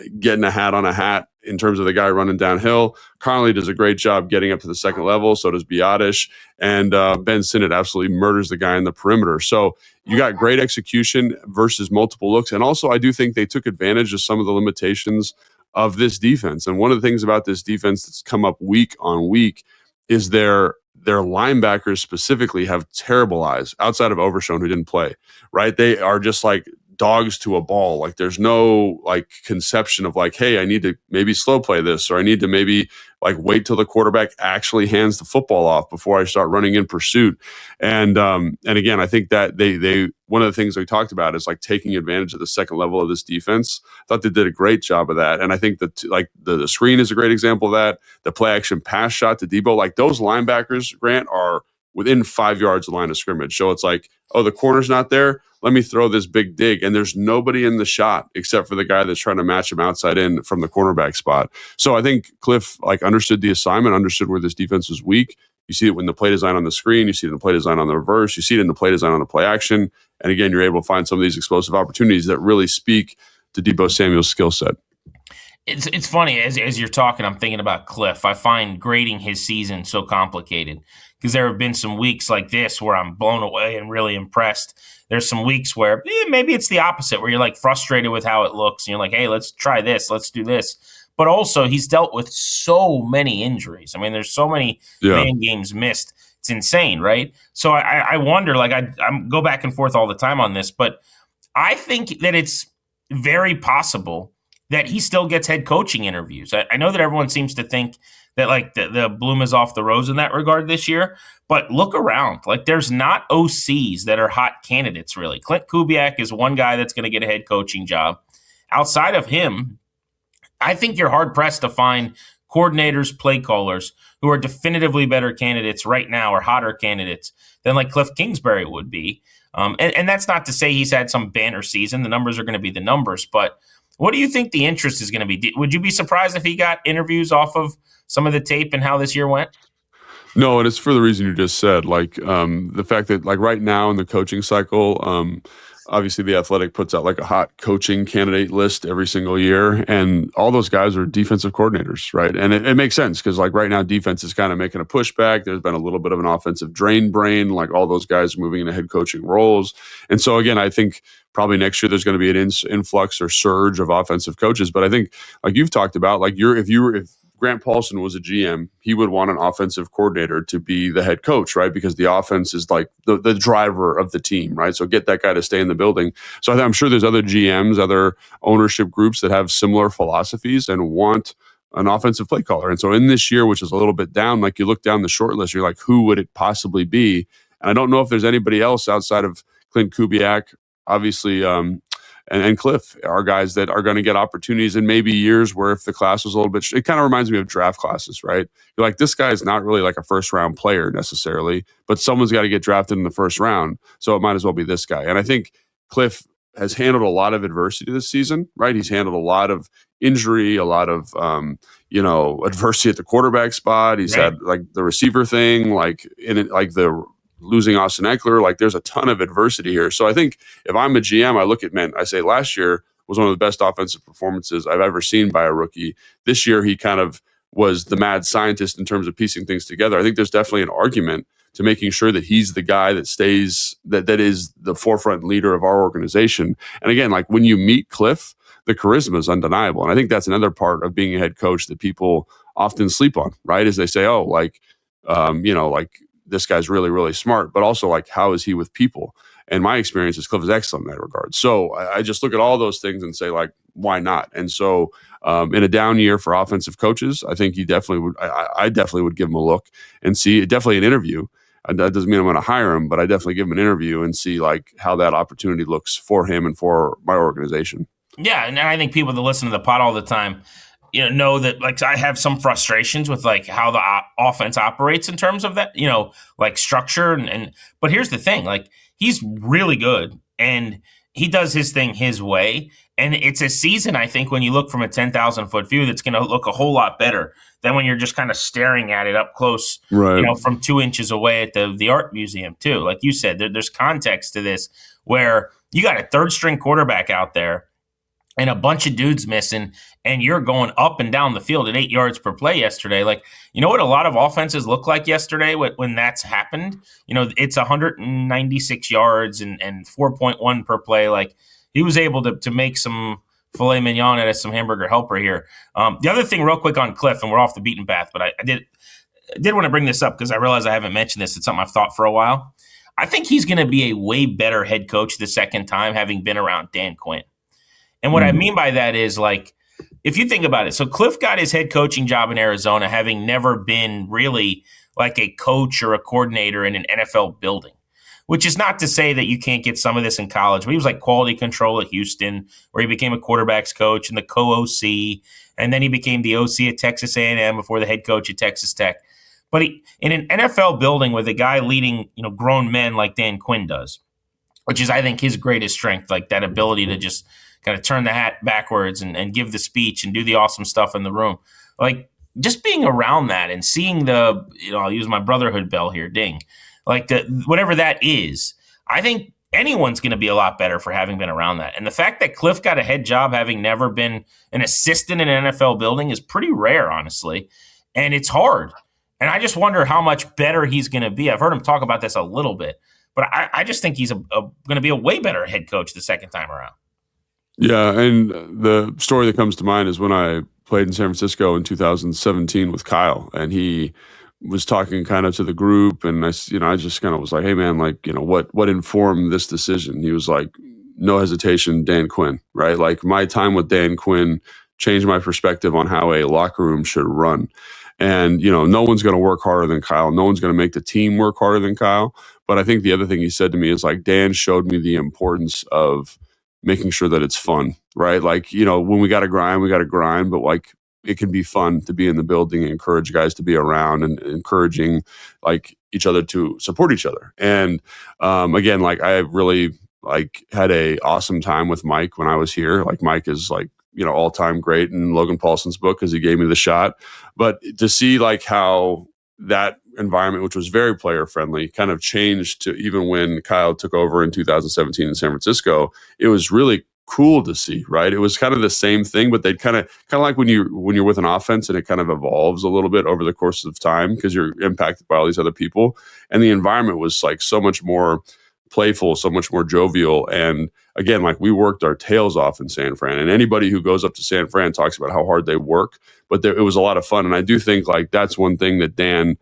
Speaker 5: a hat on a hat in terms of the guy running downhill. Conley does a great job getting up to the second level. So does Biotish. And Ben Sinnott absolutely murders the guy in the perimeter. So you got great execution versus multiple looks. And also, I do think they took advantage of some of the limitations of this defense. And one of the things about this defense that's come up week on week is their linebackers specifically have terrible eyes outside of Overshown, who didn't play, right? They are just like dogs to a ball. Like there's no like conception of like, hey, I need to maybe slow play this, or I need to maybe like wait till the quarterback actually hands the football off before I start running in pursuit. And again, I think that they one of the things we talked about is like taking advantage of the second level of this defense. I thought they did a great job of that. And I think that like the screen is a great example of that. The play action pass shot to Debo, like those linebackers, Grant, are within 5 yards of the line of scrimmage. So it's like, oh, the corner's not there. Let me throw this big dig. And there's nobody in the shot except for the guy that's trying to match him outside in from the cornerback spot. So I think Cliff like understood the assignment, understood where this defense was weak. You see it when the play design on the screen, you see it in the play design on the reverse, you see it in the play design on the play action. And again, you're able to find some of these explosive opportunities that really speak to Deebo Samuel's skill set.
Speaker 4: It's funny, as you're talking, I'm thinking about Cliff. I find grading his season so complicated because there have been some weeks like this where I'm blown away and really impressed. There's some weeks where maybe it's the opposite, where you're like frustrated with how it looks. And you're like, hey, let's try this. Let's do this. But also, he's dealt with so many injuries. I mean, there's so many man games missed. It's insane, right? So I wonder, like, I'm go back and forth all the time on this, but I think that it's very possible that he still gets head coaching interviews. I know that everyone seems to think that like the bloom is off the rose in that regard this year, but look around. Like there's not OCs that are hot candidates really. Clint Kubiak is one guy that's going to get a head coaching job. Outside of him, I think you're hard pressed to find coordinators, play callers who are definitively better candidates right now or hotter candidates than like Cliff Kingsbury would be. And that's not to say he's had some banner season. The numbers are going to be the numbers, but what do you think the interest is going to be? Would you be surprised if he got interviews off of some of the tape and how this year went?
Speaker 5: No, and it's for the reason you just said, like the fact that like right now in the coaching cycle, obviously the Athletic puts out like a hot coaching candidate list every single year, and all those guys are defensive coordinators, right? And it makes sense because like right now defense is kind of making a pushback. There's been a little bit of an offensive drain brain, like all those guys moving into head coaching roles. And so again, I think probably next year there's going to be an influx or surge of offensive coaches. But I think like you've talked about, like if Grant Paulsen was a GM, he would want an offensive coordinator to be the head coach, right? Because the offense is like the driver of the team, right? So get that guy to stay in the building. So I'm sure there's other GMs, other ownership groups that have similar philosophies and want an offensive play caller. And so in this year, which is a little bit down, like you look down the short list, you're like, who would it possibly be? And I don't know if there's anybody else outside of Clint Kubiak, obviously, and Cliff are guys that are going to get opportunities in maybe years where if the class was a little bit, it kind of reminds me of draft classes, right? You're like, this guy is not really like a first round player necessarily, but someone's got to get drafted in the first round. So it might as well be this guy. And I think Cliff has handled a lot of adversity this season, right? He's handled a lot of injury, a lot of, adversity at the quarterback spot. He's had like the receiver thing, like in it, like the losing Austin Eckler, like there's a ton of adversity here. So I think if I'm a GM, I look at, I say last year was one of the best offensive performances I've ever seen by a rookie. This year, he kind of was the mad scientist in terms of piecing things together. I think there's definitely an argument to making sure that he's the guy that stays, that is the forefront leader of our organization. And again, like when you meet Cliff, the charisma is undeniable. And I think that's another part of being a head coach that people often sleep on, right? Is they say, oh, like, this guy's really, really smart, but also like, how is he with people? And my experience is Cliff is excellent in that regard. So I just look at all those things and say like, why not? And so in a down year for offensive coaches, I think he definitely would, I definitely would give him a look and see, definitely an interview. And that doesn't mean I'm going to hire him, but I definitely give him an interview and see like how that opportunity looks for him and for my organization. Yeah.
Speaker 4: And I think people that listen to the pod all the time, know that like I have some frustrations with like how the offense operates in terms of that, like structure. But here's the thing, like he's really good and he does his thing his way. And it's a season, I think, when you look from a 10,000 foot view, that's going to look a whole lot better than when you're just kind of staring at it up close,
Speaker 5: right.
Speaker 4: From 2 inches away at the art museum too. Like you said, there's context to this where you got a third string quarterback out there and a bunch of dudes missing, and you're going up and down the field at 8 yards per play yesterday. Like, you know what a lot of offenses look like yesterday when that's happened? It's 196 yards and 4.1 per play. Like, he was able to make some filet mignon and some hamburger helper here. The other thing real quick on Cliff, and we're off the beaten path, but I did want to bring this up because I realize I haven't mentioned this. It's something I've thought for a while. I think he's going to be a way better head coach the second time, having been around Dan Quinn. And what I mean by that is, like, if you think about it, so Cliff got his head coaching job in Arizona having never been really like a coach or a coordinator in an NFL building, which is not to say that you can't get some of this in college. But he was like quality control at Houston, where he became a quarterback's coach and the co-OC, and then he became the OC at Texas A&M before the head coach at Texas Tech. But in an NFL building with a guy leading, grown men like Dan Quinn does, which is, I think, his greatest strength, like that ability to just kind of turn the hat backwards and give the speech and do the awesome stuff in the room. Like, just being around that and seeing the, I'll use my brotherhood bell here, ding, like whatever that is, I think anyone's going to be a lot better for having been around that. And the fact that Cliff got a head job having never been an assistant in an NFL building is pretty rare, honestly. And it's hard. And I just wonder how much better he's going to be. I've heard him talk about this a little bit, but I just think he's going to be a way better head coach the second time around.
Speaker 5: Yeah, and the story that comes to mind is when I played in San Francisco in 2017 with Kyle, and he was talking kind of to the group, and I just kind of was like, "Hey, man, like, what informed this decision?" He was like, "No hesitation, Dan Quinn, right? Like, my time with Dan Quinn changed my perspective on how a locker room should run." And, no one's going to work harder than Kyle. No one's going to make the team work harder than Kyle. But I think the other thing he said to me is, like, Dan showed me the importance of making sure that it's fun, right? Like, when we got to grind, but like, it can be fun to be in the building and encourage guys to be around and encouraging like each other to support each other. And again, like, I really like had a awesome time with Mike when I was here. Like, Mike is like, all-time great in Logan Paulsen's book because he gave me the shot. But to see like how that environment, which was very player friendly, kind of changed to even when Kyle took over in 2017 in San Francisco, it was really cool to see, right? It was kind of the same thing, but they kind of like when you're with an offense and it kind of evolves a little bit over the course of time because you're impacted by all these other people. And the environment was like so much more playful, so much more jovial. And again, like, we worked our tails off in San Fran, and anybody who goes up to San Fran talks about how hard they work, but it was a lot of fun. And I do think like that's one thing that Dan,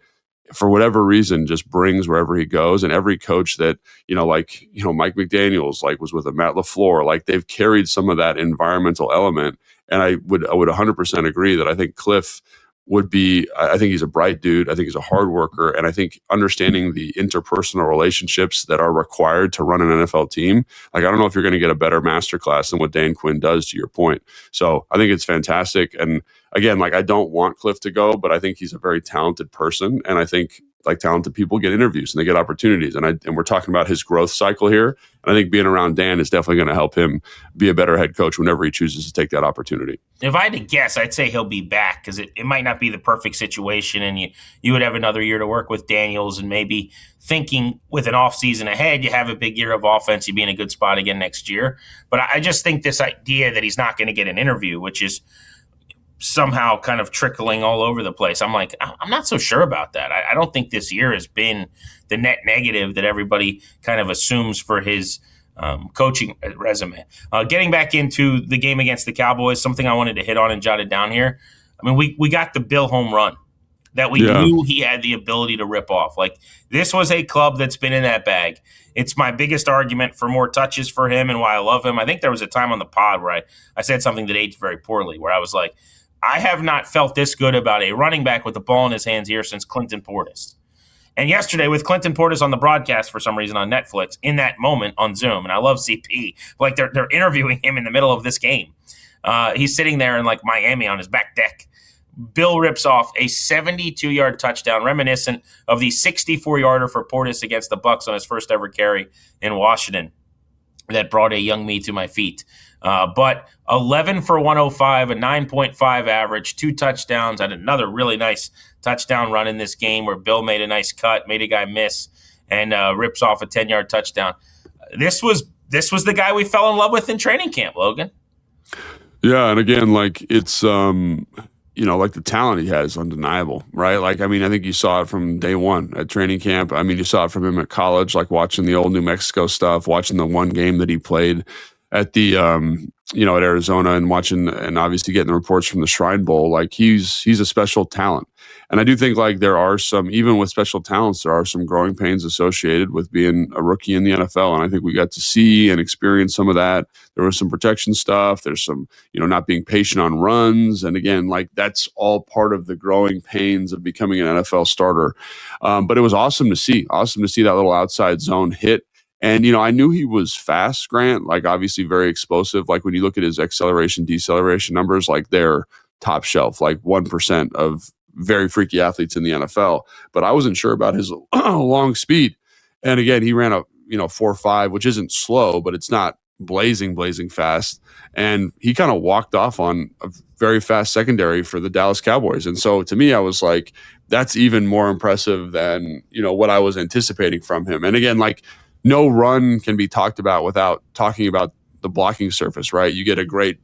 Speaker 5: for whatever reason, just brings wherever he goes. And every coach that, Mike McDaniels, like, was with a Matt LaFleur, like, they've carried some of that environmental element. And I would 100% agree that I think Cliff would be, I think he's a bright dude. I think he's a hard worker. And I think understanding the interpersonal relationships that are required to run an NFL team, like, I don't know if you're going to get a better masterclass than what Dan Quinn does, to your point. So I think it's fantastic. And again, like, I don't want Cliff to go, but I think he's a very talented person. And I think like talented people get interviews and they get opportunities. And we're talking about his growth cycle here. And I think being around Dan is definitely going to help him be a better head coach whenever he chooses to take that opportunity.
Speaker 4: If I had to guess, I'd say he'll be back because it might not be the perfect situation, and you would have another year to work with Daniels, and maybe thinking with an offseason ahead, you have a big year of offense, you'd be in a good spot again next year. But I just think this idea that he's not going to get an interview, which is somehow kind of trickling all over the place, I'm like, I'm not so sure about that. I don't think this year has been the net negative that everybody kind of assumes for his coaching resume. Getting back into the game against the Cowboys, something I wanted to hit on and jotted down here. I mean, we got the Bill home run that we knew he had the ability to rip off. Like, this was a club that's been in that bag. It's my biggest argument for more touches for him and why I love him. I think there was a time on the pod where I said something that aged very poorly, where I was like, I have not felt this good about a running back with the ball in his hands here since Clinton Portis. And yesterday with Clinton Portis on the broadcast for some reason on Netflix, in that moment on Zoom, and I love CP, like they're interviewing him in the middle of this game. He's sitting there in like Miami on his back deck. Bill rips off a 72-yard touchdown, reminiscent of the 64-yarder for Portis against the Bucs on his first ever carry in Washington that brought a young me to my feet. But 11 for 105, a 9.5 average, 2 touchdowns, and another really nice touchdown run in this game where Bill made a nice cut, made a guy miss, and rips off a 10-yard touchdown. This was the guy we fell in love with in training camp, Logan.
Speaker 5: Yeah, and again, like, it's like the talent he has is undeniable, right? Like, I mean, I think you saw it from day one at training camp. I mean, you saw it from him at college, like watching the old New Mexico stuff, watching the one game that he played at the at Arizona and watching and obviously getting the reports from the Shrine Bowl, like he's a special talent. And I do think like there are some, even with special talents, there are some growing pains associated with being a rookie in the NFL. And I think we got to see and experience some of that. There was some protection stuff. There's some, not being patient on runs. And again, like that's all part of the growing pains of becoming an NFL starter. But it was awesome to see that little outside zone hit. And, I knew he was fast, Grant, like obviously very explosive. Like when you look at his acceleration, deceleration numbers, like they're top shelf, like 1% of very freaky athletes in the NFL. But I wasn't sure about his long speed. And again, he ran a, 4.5, which isn't slow, but it's not blazing fast. And he kind of walked off on a very fast secondary for the Dallas Cowboys. And so to me, I was like, that's even more impressive than, what I was anticipating from him. And again, like, no run can be talked about without talking about the blocking surface, right? You get a great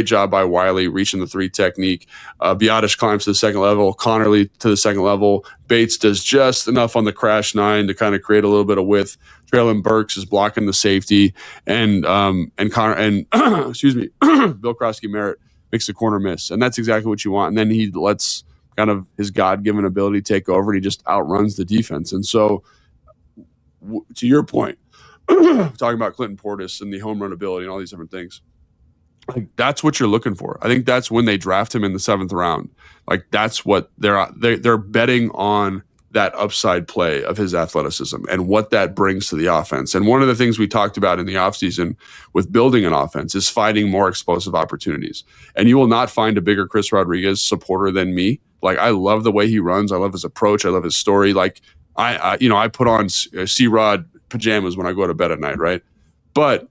Speaker 5: job by Wiley reaching the 3 technique. Biotish climbs to the second level. Connerly to the second level. Bates does just enough on the crash 9 to kind of create a little bit of width. Traylon Burks is blocking the safety, and Connor and excuse me, Bill Krosky Merritt makes the corner miss, and that's exactly what you want. And then he lets kind of his God-given ability take over, and he just outruns the defense. And so, to your point, talking about Clinton Portis and the home run ability and all these different things, like that's what you're looking for. I think that's when they draft him in the 7th round. Like that's what they're betting on, that upside play of his athleticism and what that brings to the offense. And one of the things we talked about in the offseason with building an offense is finding more explosive opportunities. And you will not find a bigger Chris Rodriguez supporter than me. Like I love the way he runs. I love his approach. I love his story. Like I put on C-Rod pajamas when I go to bed at night, right? But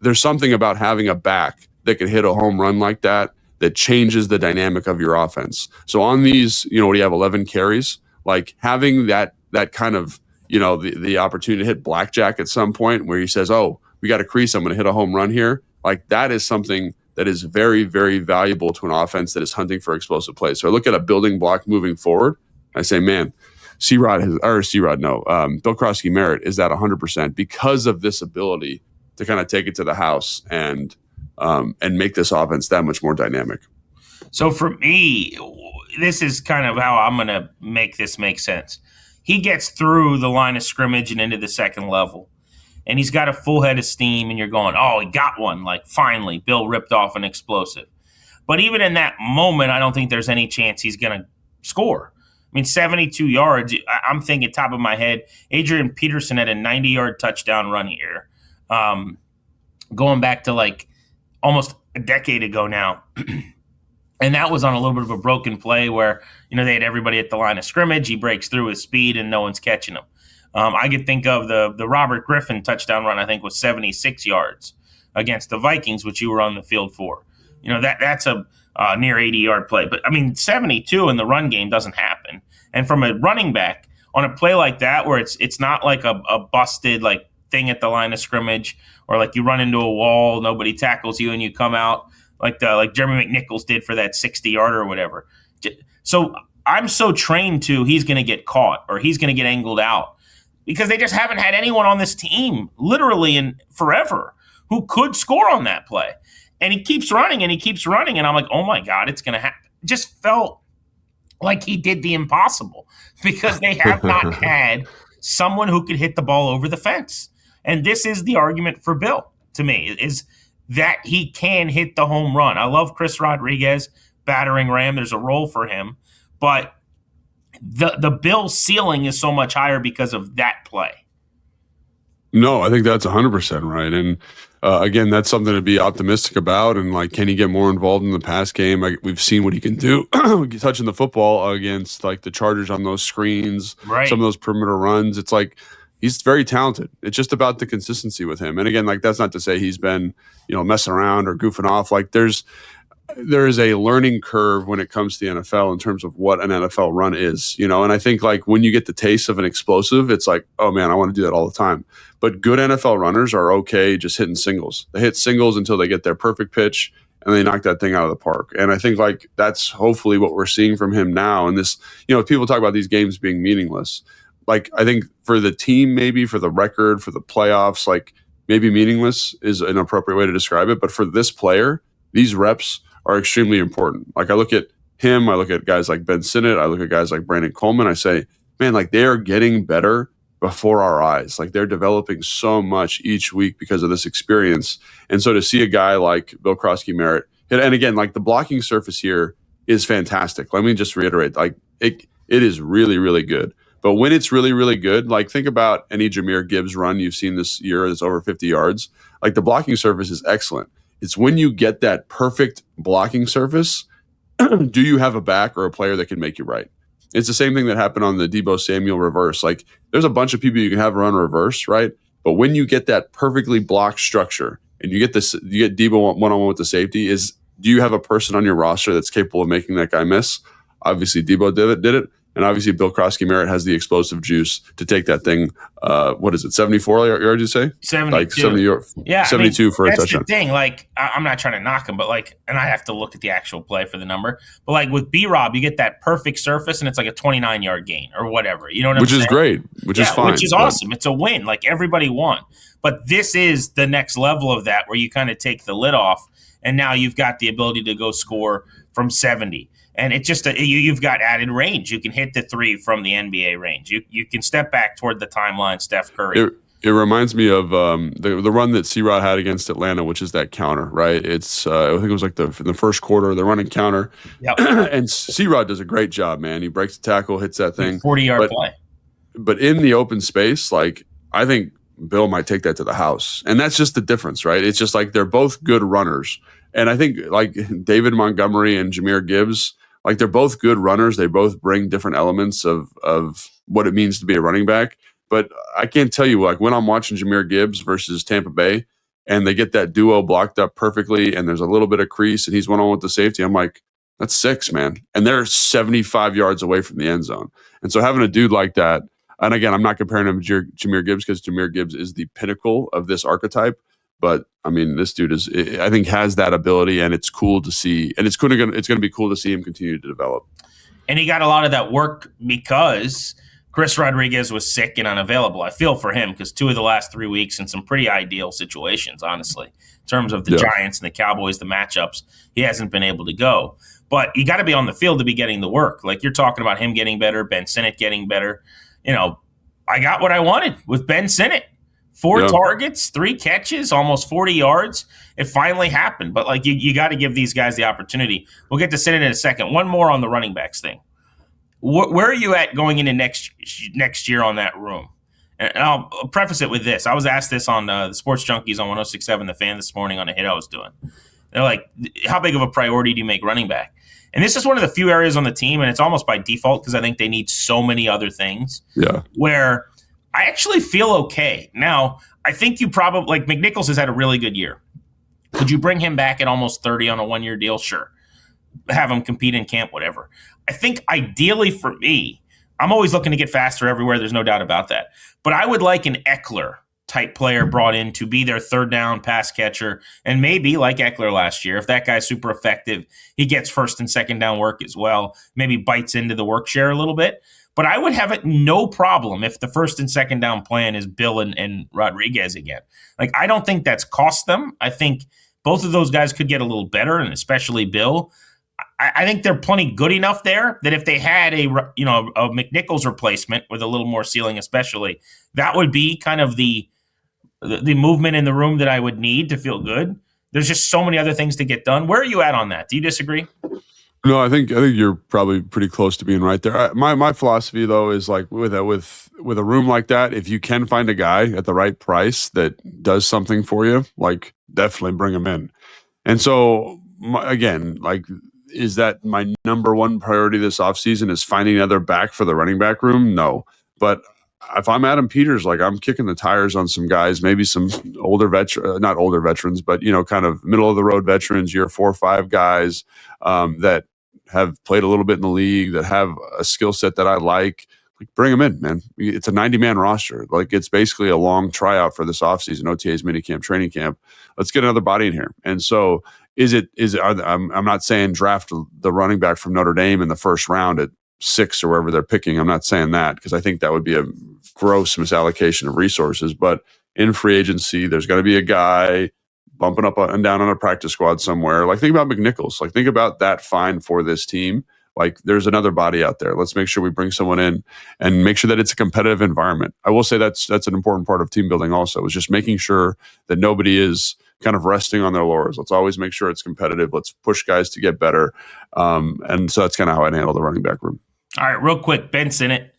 Speaker 5: there's something about having a back that can hit a home run like that changes the dynamic of your offense. So on these, what do you have, 11 carries? Like having that kind of, the opportunity to hit blackjack at some point where he says, oh, we got a crease, I'm going to hit a home run here. Like that is something that is very, very valuable to an offense that is hunting for explosive plays. So I look at a building block moving forward. I say, man, Bill Krosky Merritt is at 100% because of this ability to kind of take it to the house and make this offense that much more dynamic.
Speaker 4: So for me, this is kind of how I'm going to make this make sense. He gets through the line of scrimmage and into the second level, and he's got a full head of steam, and you're going, oh, he got one. Like, finally, Bill ripped off an explosive. But even in that moment, I don't think there's any chance he's going to score. I mean, 72 yards, I'm thinking top of my head, Adrian Peterson had a 90-yard touchdown run here. Going back to like almost a decade ago now. And that was on a little bit of a broken play where, they had everybody at the line of scrimmage. He breaks through with speed and no one's catching him. I could think of the Robert Griffin touchdown run, I think was 76 yards against the Vikings, which you were on the field for. That's a near 80-yard play. But, 72 in the run game doesn't happen. And from a running back, on a play like that where it's not like a busted like thing at the line of scrimmage or like you run into a wall, nobody tackles you, and you come out like Jeremy McNichols did for that 60-yarder or whatever. So I'm so trained to he's going to get caught or he's going to get angled out because they just haven't had anyone on this team literally in forever who could score on that play. And he keeps running and he keeps running. And I'm like, oh, my God, it's going to happen. It just felt like he did the impossible because they have not had someone who could hit the ball over the fence. And this is the argument for Bill to me is that he can hit the home run. I love Chris Rodriguez, battering ram. There's a role for him. But the Bill ceiling is so much higher because of that play.
Speaker 5: No, I think that's 100% right. And again, that's something to be optimistic about. And like, can he get more involved in the pass game? We've seen what he can do touching the football against like the Chargers on those screens,
Speaker 4: right.
Speaker 5: Some of those perimeter runs. It's like, he's very talented. It's just about the consistency with him. And again, like that's not to say he's been, messing around or goofing off. Like there is a learning curve when it comes to the NFL in terms of what an NFL run is, and I think like when you get the taste of an explosive, it's like, oh man, I want to do that all the time. But good NFL runners are okay just hitting singles. They hit singles until they get their perfect pitch and they knock that thing out of the park. And I think like that's hopefully what we're seeing from him now. And this, people talk about these games being meaningless. Like I think for the team, maybe for the record, for the playoffs, like maybe meaningless is an appropriate way to describe it. But for this player, these reps are extremely important. Like I look at him, I look at guys like Ben Sinnott, I look at guys like Brandon Coleman. I say, man, like they are getting better before our eyes. Like they're developing so much each week because of this experience. And so to see a guy like Bill Krosky-Merritt, and again, like the blocking surface here is fantastic. Let me just reiterate, like it is really, really good. But when it's really, really good, like think about any Jahmyr Gibbs run you've seen this year that's over 50 yards. Like the blocking surface is excellent. It's when you get that perfect blocking surface, do you have a back or a player that can make you right? It's the same thing that happened on the Deebo Samuel reverse. Like there's a bunch of people you can have run reverse, right? But when you get that perfectly blocked structure and you get Deebo one-on-one with the safety, do you have a person on your roster that's capable of making that guy miss? Obviously, Deebo did it. And obviously, Bill Krosky-Merritt has the explosive juice to take that thing. What is it, 74 yards, you say?
Speaker 4: 72.
Speaker 5: Like 72 for a touchdown.
Speaker 4: That's the thing. Like, I'm not trying to knock him, but like, and I have to look at the actual play for the number. But like with B-Rob, you get that perfect surface and it's like a 29-yard gain or whatever. You know what I'm saying?
Speaker 5: Which is great, which is fine.
Speaker 4: Which is awesome. It's a win. Like everybody won. But this is the next level of that where you kind of take the lid off and now you've got the ability to go score from 70. And it's just you've got added range. You can hit the three from the NBA range. You can step back toward the timeline, Steph Curry.
Speaker 5: It reminds me of the run that C-Rod had against Atlanta, which is that counter, right? It's I think it was like the first quarter, the running counter.
Speaker 4: Yep.
Speaker 5: And C-Rod does a great job, man. He breaks the tackle, hits that thing.
Speaker 4: 40-yard play.
Speaker 5: But in the open space, like I think Bill might take that to the house. And that's just the difference, right? It's just like they're both good runners. And I think like David Montgomery and Jahmyr Gibbs, like they're both good runners. They both bring different elements of what it means to be a running back. But I can't tell you, like when I'm watching Jahmyr Gibbs versus Tampa Bay and they get that duo blocked up perfectly and there's a little bit of crease and he's one-on-one with the safety, I'm like, that's 6, man. And they're 75 yards away from the end zone. And so having a dude like that, and again, I'm not comparing him to Jahmyr Gibbs because Jahmyr Gibbs is the pinnacle of this archetype. But I mean, this dude I think has that ability, and it's cool to see. And it's going to be cool to see him continue to develop.
Speaker 4: And he got a lot of that work because Chris Rodriguez was sick and unavailable. I feel for him because 2 of the last 3 weeks in some pretty ideal situations, honestly, in terms of the Giants and the Cowboys, the matchups, he hasn't been able to go. But you got to be on the field to be getting the work. Like you're talking about him getting better, Ben Sinnott getting better. You know, I got what I wanted with Ben Sinnott. 4 targets, 3 catches, almost 40 yards. It finally happened. But like you got to give these guys the opportunity. We'll get to Sinnott in a second. One more on the running backs thing. Where are you at going into next year on that room? And I'll preface it with this. I was asked this on the Sports Junkies on 106.7 The Fan this morning on a hit I was doing. They're like, how big of a priority do you make running back? And this is one of the few areas on the team, and it's almost by default because I think they need so many other things. Yeah. Where I actually feel okay. Now, I think you probably, like McNichols has had a really good year. Could you bring him back at almost 30 on a 1-year deal? Sure. Have him compete in camp, whatever. I think ideally for me, I'm always looking to get faster everywhere. There's no doubt about that. But I would like an Eckler type player brought in to be their third down pass catcher. And maybe like Eckler last year, if that guy's super effective, he gets first and second down work as well, maybe bites into the work share a little bit. But I would have it no problem if the first and second down plan is Bill and Rodriguez again. Like, I don't think that's cost them. I think both of those guys could get a little better, and especially Bill. I think they're plenty good enough there that if they had a McNichols replacement with a little more ceiling, especially, that would be kind of the movement in the room that I would need to feel good. There's just so many other things to get done. Where are you at on that? Do you disagree?
Speaker 5: No, I think you're probably pretty close to being right there. My philosophy though is like with a room like that, if you can find a guy at the right price that does something for you, like definitely bring him in. And so again, like, is that my number one priority this offseason is finding another back for the running back room? No. But if I'm Adam Peters, like I'm kicking the tires on some guys, maybe some not older veterans, but, kind of middle of the road veterans, year 4 or 5 guys that have played a little bit in the league, that have a skill set that I like bring them in, man. It's a 90-man roster. Like it's basically a long tryout for this offseason, OTAs, minicamp, training camp. Let's get another body in here. And so I'm not saying draft the running back from Notre Dame in the first round at 6 or wherever they're picking. I'm not saying that because I think that would be a gross misallocation of resources. But in free agency. There's going to be a guy bumping up and down on a practice squad somewhere. Like, think about McNichols. Like, think about that fine for this team. Like, there's another body out there. Let's make sure we bring someone in and make sure that it's a competitive environment. I will say that's an important part of team building also, is just making sure that nobody is kind of resting on their laurels. Let's always make sure it's competitive. Let's push guys to get better. And so that's kind of how I'd handle the running back room.
Speaker 4: All right, real quick, Ben Sinnott.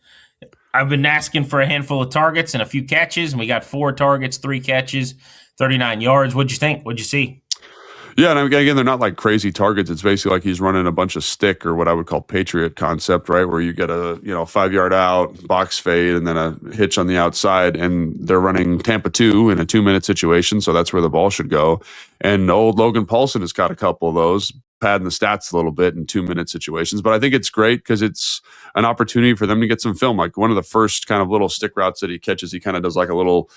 Speaker 4: I've been asking for a handful of targets and a few catches, and we got 4 targets, 3 catches, 39 yards. What'd you think? What'd you see?
Speaker 5: Yeah, and again, they're not like crazy targets. It's basically like he's running a bunch of stick, or what I would call Patriot concept, right? Where you get a 5-yard out, box fade, and then a hitch on the outside, and they're running Tampa 2 in a 2-minute situation, so that's where the ball should go. And old Logan Paulsen has got a couple of those, padding the stats a little bit in 2-minute situations. But I think it's great because it's an opportunity for them to get some film. Like, one of the first kind of little stick routes that he catches, he kind of does like a little,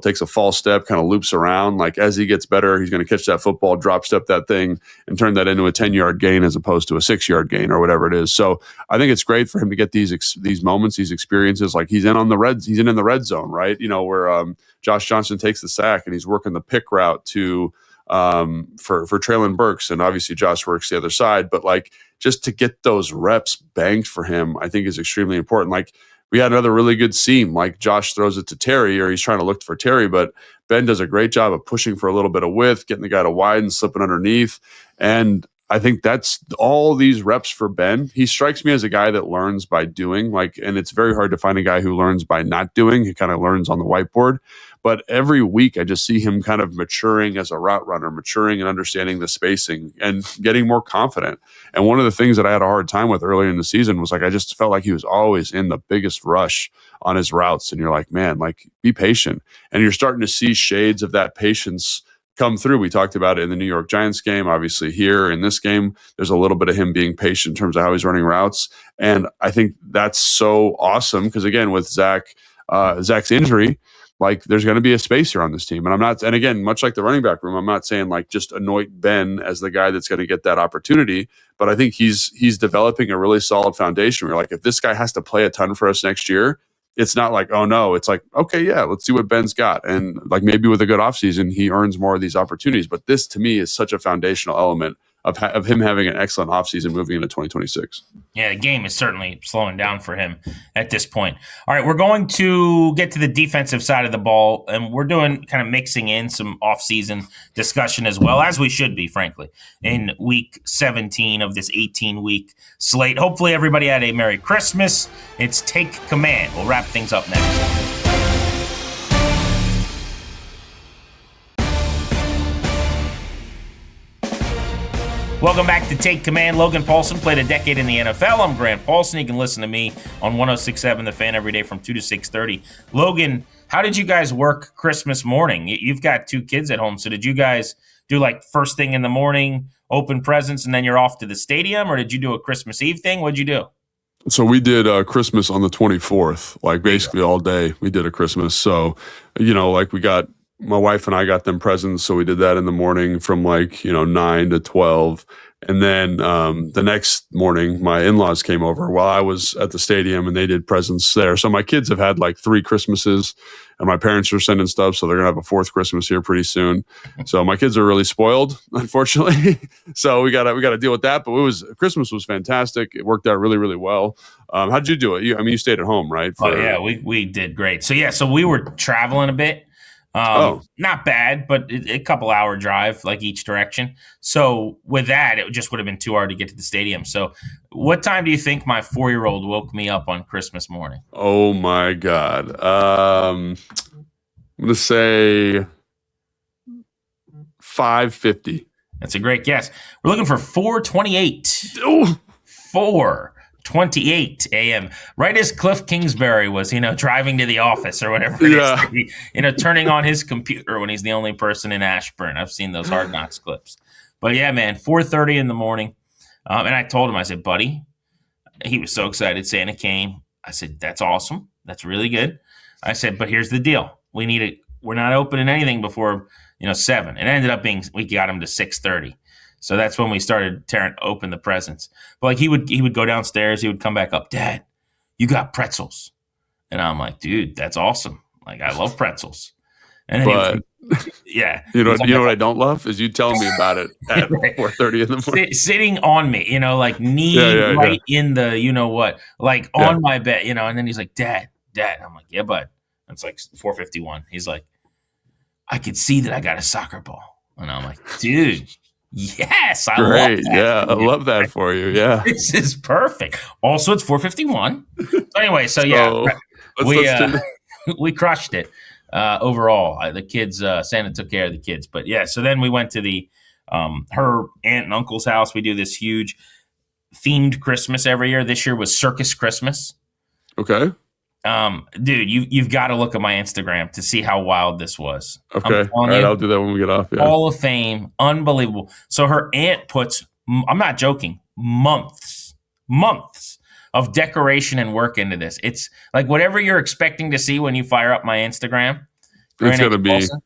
Speaker 5: takes a false step, kind of loops around. Like, as he gets better, he's going to catch that football, drop step that thing, and turn that into a 10-yard gain as opposed to a 6-yard gain or whatever it is. So I think it's great for him to get these moments, these experiences. Like, he's in the red zone, right? Where Josh Johnson takes the sack and he's working the pick route to for Traylon Burks, and obviously Josh works the other side, but like, just to get those reps banked for him, I think is extremely important. Like, we had another really good seam, like Josh throws it to Terry, or he's trying to look for Terry, but Ben does a great job of pushing for a little bit of width, getting the guy to widen, slipping underneath. And I think that's all these reps for Ben. He strikes me as a guy that learns by doing, and it's very hard to find a guy who learns by not doing. He kind of learns on the whiteboard. But every week I just see him kind of maturing as a route runner, maturing and understanding the spacing and getting more confident. And one of the things that I had a hard time with earlier in the season was, like, I just felt like he was always in the biggest rush on his routes. And you're like, man, like, be patient. And you're starting to see shades of that patience come through. We talked about it in the New York Giants game. Obviously here in this game, there's a little bit of him being patient in terms of how he's running routes. And I think that's so awesome because, again, with Zach's injury, like, there's going to be a space here on this team. And again, much like the running back room, I'm not saying like just anoint Ben as the guy that's going to get that opportunity, but I think he's developing a really solid foundation where, like, if this guy has to play a ton for us next year, it's not like, oh no, it's like, okay, yeah, let's see what Ben's got. And like, maybe with a good offseason, he earns more of these opportunities. But this, to me, is such a foundational element of him having an excellent offseason moving into 2026.
Speaker 4: Yeah, the game is certainly slowing down for him at this point. All right, we're going to get to the defensive side of the ball, and we're doing kind of mixing in some offseason discussion as well, as we should be, frankly, in week 17 of this 18-week slate. Hopefully everybody had a Merry Christmas. It's Take Command. We'll wrap things up next. Welcome back to Take Command. Logan Paulsen played a decade in the NFL. I'm Grant Paulsen. You can listen to me on 106.7 The Fan every day from 2 to 6:30. Logan, how did you guys work Christmas morning? You've got 2 kids at home, so did you guys do like first thing in the morning, open presents, and then you're off to the stadium, or did you do a Christmas Eve thing? What'd you do?
Speaker 5: So we did Christmas on the 24th, like basically all day we did a Christmas. So, like my wife and I got them presents. So we did that in the morning from 9 to 12. And then the next morning, my in-laws came over while I was at the stadium and they did presents there. So my kids have had like 3 Christmases and my parents are sending stuff. So they're going to have a 4th Christmas here pretty soon. So my kids are really spoiled, unfortunately. So we got to deal with that. But Christmas was fantastic. It worked out really, really well. How'd you do it? You stayed at home, right?
Speaker 4: Yeah, we did great. So we were traveling a bit. Not bad, but a couple hour drive, like each direction. So with that, it just would have been too hard to get to the stadium. So what time do you think my 4-year-old woke me up on Christmas morning?
Speaker 5: Oh my God. I'm going to say 5:50.
Speaker 4: That's a great guess. We're looking for 4:28.
Speaker 5: Oh.
Speaker 4: 4:28 a.m. Right as Cliff Kingsbury was, driving to the office or whatever it is, turning on his computer when he's the only person in Ashburn. I've seen those Hard Knocks clips. But yeah, man, 4:30 in the morning. And I told him, I said, buddy, he was so excited Santa came. I said, that's awesome. That's really good. I said, but here's the deal. We're not opening anything before, 7. It ended up being, we got him to 6:30. So that's when we started tearing open the presents. But he would go downstairs. He would come back up. Dad, you got pretzels. And I'm like, dude, that's awesome. Like, I love pretzels. And then
Speaker 5: But
Speaker 4: yeah.
Speaker 5: you know
Speaker 4: He's like,
Speaker 5: what I don't love is you telling me about it at 4:30 in the morning.
Speaker 4: sitting on me, like knee
Speaker 5: Yeah.
Speaker 4: right in the, what, like
Speaker 5: Yeah.
Speaker 4: on my bed, and then he's like, Dad. I'm like, yeah, bud. It's like 4:51. He's like, I could see that I got a soccer ball. And I'm like, dude, yes, I love
Speaker 5: Great.
Speaker 4: that.
Speaker 5: Yeah. I love that for you. Yeah.
Speaker 4: This is perfect. Also, it's 4:51. So anyway,
Speaker 5: So let's do
Speaker 4: we crushed it overall. The kids, Santa took care of the kids. But yeah, so then we went to the her aunt and uncle's house. We do this huge themed Christmas every year. This year was Circus Christmas.
Speaker 5: Okay.
Speaker 4: Dude, you've got to look at my Instagram to see how wild this was.
Speaker 5: Okay. All right. I'll do that when we get off. Yeah.
Speaker 4: Hall of Fame, unbelievable. So her aunt puts, I'm not joking, months of decoration and work into this. It's like whatever you're expecting to see when you fire up my Instagram.
Speaker 5: It's going to be.
Speaker 4: Paulsen,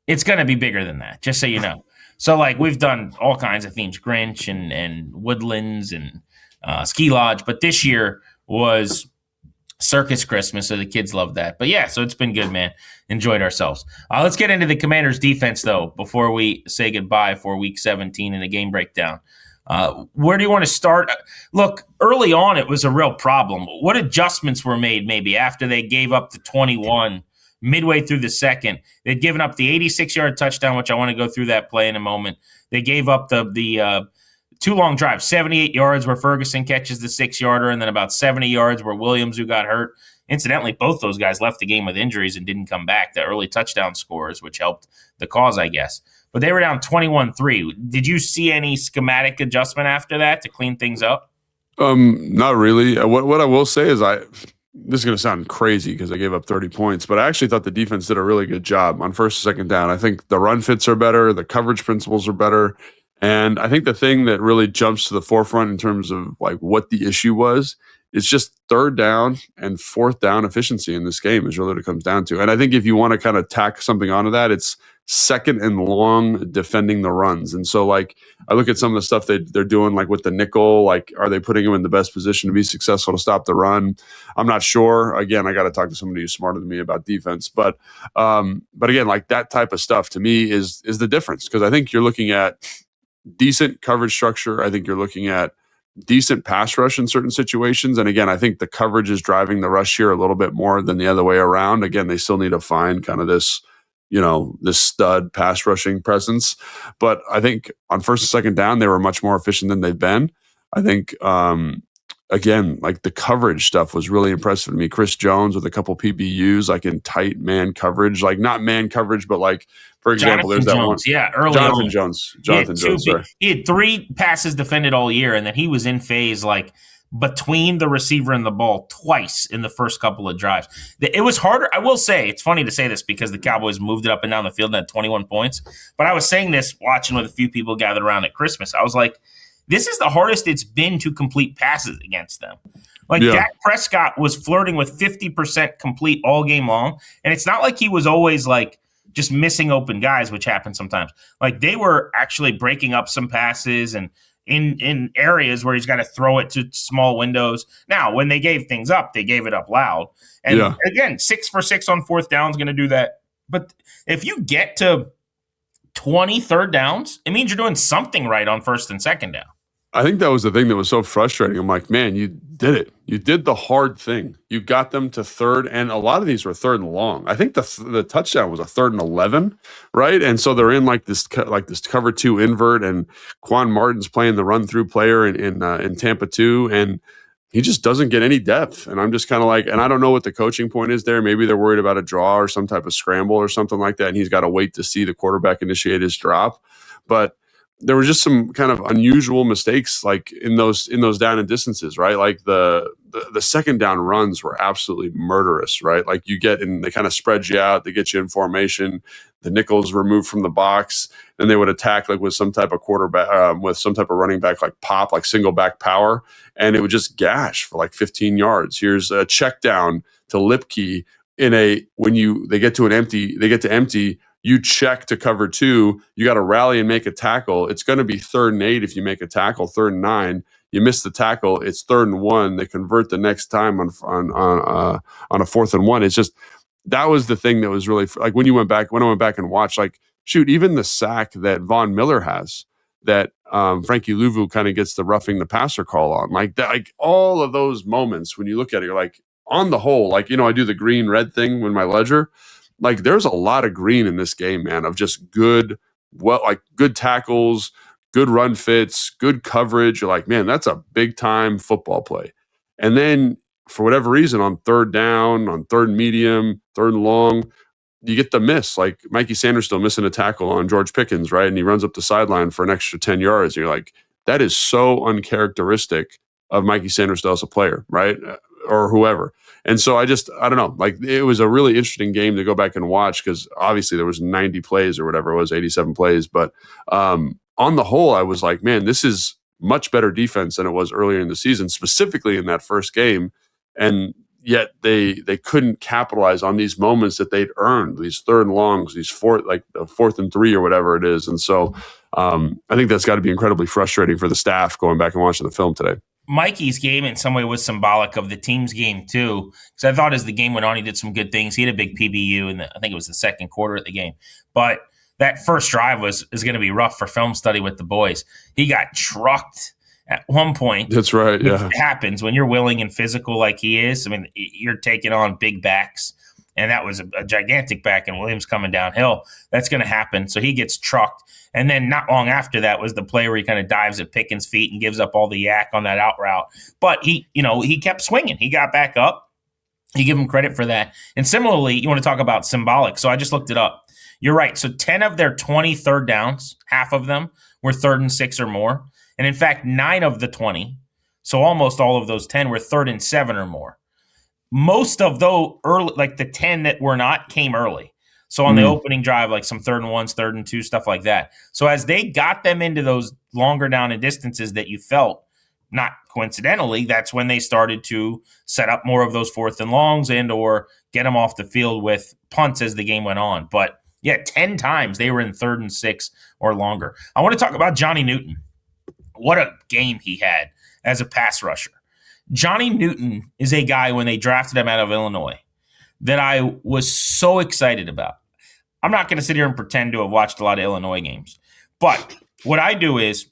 Speaker 4: it's going to be bigger than that, just so you know. So like we've done all kinds of themes, Grinch and Woodlands and Ski Lodge. But this year was Circus Christmas, so the kids love that. But yeah, so it's been good, man. Enjoyed ourselves. Let's get into the Commanders' defense, though, before we say goodbye for Week 17 and the game breakdown. Where do you want to start? Look, early on, it was a real problem. What adjustments were made maybe after they gave up the 21 midway through the second? They'd given up the 86-yard touchdown, which I want to go through that play in a moment. They gave up the two long drives, 78 yards where Ferguson catches the 6-yarder, and then about 70 yards where Williams, who got hurt. Incidentally, both those guys left the game with injuries and didn't come back. The early touchdown scores, which helped the cause, I guess. But they were down 21-3. Did you see any schematic adjustment after that to clean things up?
Speaker 5: Not really. What I will say is this is going to sound crazy because I gave up 30 points, but I actually thought the defense did a really good job on first and second down. I think the run fits are better. The coverage principles are better. And I think the thing that really jumps to the forefront in terms of like what the issue was, it's just third down and fourth down efficiency in this game is really what it comes down to. And I think if you want to kind of tack something onto that, it's second and long defending the runs. And so like I look at some of the stuff they're doing like with the nickel, like are they putting him in the best position to be successful to stop the run? I'm not sure. Again, I got to talk to somebody who's smarter than me about defense. But again, like that type of stuff to me is the difference, because I think you're looking at decent coverage structure. I think you're looking at decent pass rush in certain situations. And again, I think the coverage is driving the rush here a little bit more than the other way around. Again, they still need to find kind of this, this stud pass rushing presence. But I think on first and second down, they were much more efficient than they've been. I think, again, like the coverage stuff was really impressive to me. Chris Jones with a couple PBUs, like in tight man coverage, like not man coverage, but like, for example,
Speaker 4: Jonathan
Speaker 5: there's that
Speaker 4: Jones,
Speaker 5: one.
Speaker 4: Yeah, early
Speaker 5: Jonathan
Speaker 4: on.
Speaker 5: Jones. Jonathan Jones.
Speaker 4: He had 3 passes defended all year, and then he was in phase like between the receiver and the ball twice in the first couple of drives. It was harder. I will say, it's funny to say this because the Cowboys moved it up and down the field and had 21 points. But I was saying this watching with a few people gathered around at Christmas. I was like, this is the hardest it's been to complete passes against them. Like Dak Prescott was flirting with 50% complete all game long. And it's not like he was always like just missing open guys, which happens sometimes. Like they were actually breaking up some passes and in areas where he's got to throw it to small windows. Now, when they gave things up, they gave it up loud. And again, 6 for 6 on fourth down is going to do that. But if you get to 20 third downs, it means you're doing something right on first and second down.
Speaker 5: I think that was the thing that was so frustrating. I'm like, man, you did it. You did the hard thing. You got them to third, and a lot of these were third and long. I think the touchdown was a 3rd and 11, right? And so they're in like this cover 2 invert, and Quan Martin's playing the run through player in Tampa 2, and he just doesn't get any depth. And I'm just kind of like, and I don't know what the coaching point is there. Maybe they're worried about a draw or some type of scramble or something like that, and he's got to wait to see the quarterback initiate his drop. But there were just some kind of unusual mistakes, like in those down and distances, right? Like the second down runs were absolutely murderous, right? Like you get in, they kind of spread you out, they get you in formation, the nickel's removed from the box, and they would attack like with some type of quarterback, with some type of running back, like pop, like single back power, and it would just gash for like 15 yards. Here's a check down to Lipke they get to empty. You check to cover 2. You got to rally and make a tackle. It's going to be 3rd and 8 if you make a tackle. 3rd and 9. You miss the tackle. It's 3rd and 1. They convert the next time on a 4th and 1. It's just that was the thing that was really like when I went back and watched, like, shoot, even the sack that Von Miller has that Frankie Louvu kind of gets the roughing the passer call on, like that, like all of those moments when you look at it, you're like, on the whole, like, I do the green red thing with my ledger. Like, there's a lot of green in this game, man, of just good tackles, good run fits, good coverage. You're like, man, that's a big time football play. And then for whatever reason, on third down, on third and medium, third and long, you get the miss. Like Mikey Sanders still missing a tackle on George Pickens, right? And he runs up the sideline for an extra 10 yards. And you're like, that is so uncharacteristic of Mikey Sanders as a player, right? Or whoever. And so I don't know. Like, it was a really interesting game to go back and watch because obviously there was 90 plays or whatever it was, 87 plays. But on the whole, I was like, man, this is much better defense than it was earlier in the season, specifically in that first game. And yet they couldn't capitalize on these moments that they'd earned, these third and longs, these fourth and 3 or whatever it is. And so I think that's got to be incredibly frustrating for the staff going back and watching the film today.
Speaker 4: Mikey's game in some way was symbolic of the team's game too, because I thought as the game went on, he did some good things. He had a big PBU, and I think it was the second quarter of the game. But that first drive is going to be rough for film study with the boys. He got trucked at one point.
Speaker 5: That's right, yeah.
Speaker 4: It happens when you're willing and physical like he is. I mean, you're taking on big backs, and that was a gigantic back, and Williams coming downhill. That's going to happen. So he gets trucked. And then not long after that was the play where he kind of dives at Pickens' feet and gives up all the yak on that out route. But he kept swinging. He got back up. You give him credit for that. And similarly, you want to talk about symbolic. So I just looked it up. You're right. So 10 of their 20 third downs, half of them were 3rd and 6 or more. And in fact, 9 of the 20, so almost all of those 10 were 3rd and 7 or more. Most of those early, like the 10 that were not, came early. So on the opening drive, like some 3rd and 1s, 3rd and 2, stuff like that. So as they got them into those longer down and distances that you felt, not coincidentally, that's when they started to set up more of those 4th and longs and or get them off the field with punts as the game went on. But yeah, 10 times they were in 3rd and 6 or longer. I want to talk about Johnny Newton. What a game he had as a pass rusher. Johnny Newton is a guy, when they drafted him out of Illinois, that I was so excited about. I'm not going to sit here and pretend to have watched a lot of Illinois games. But what I do is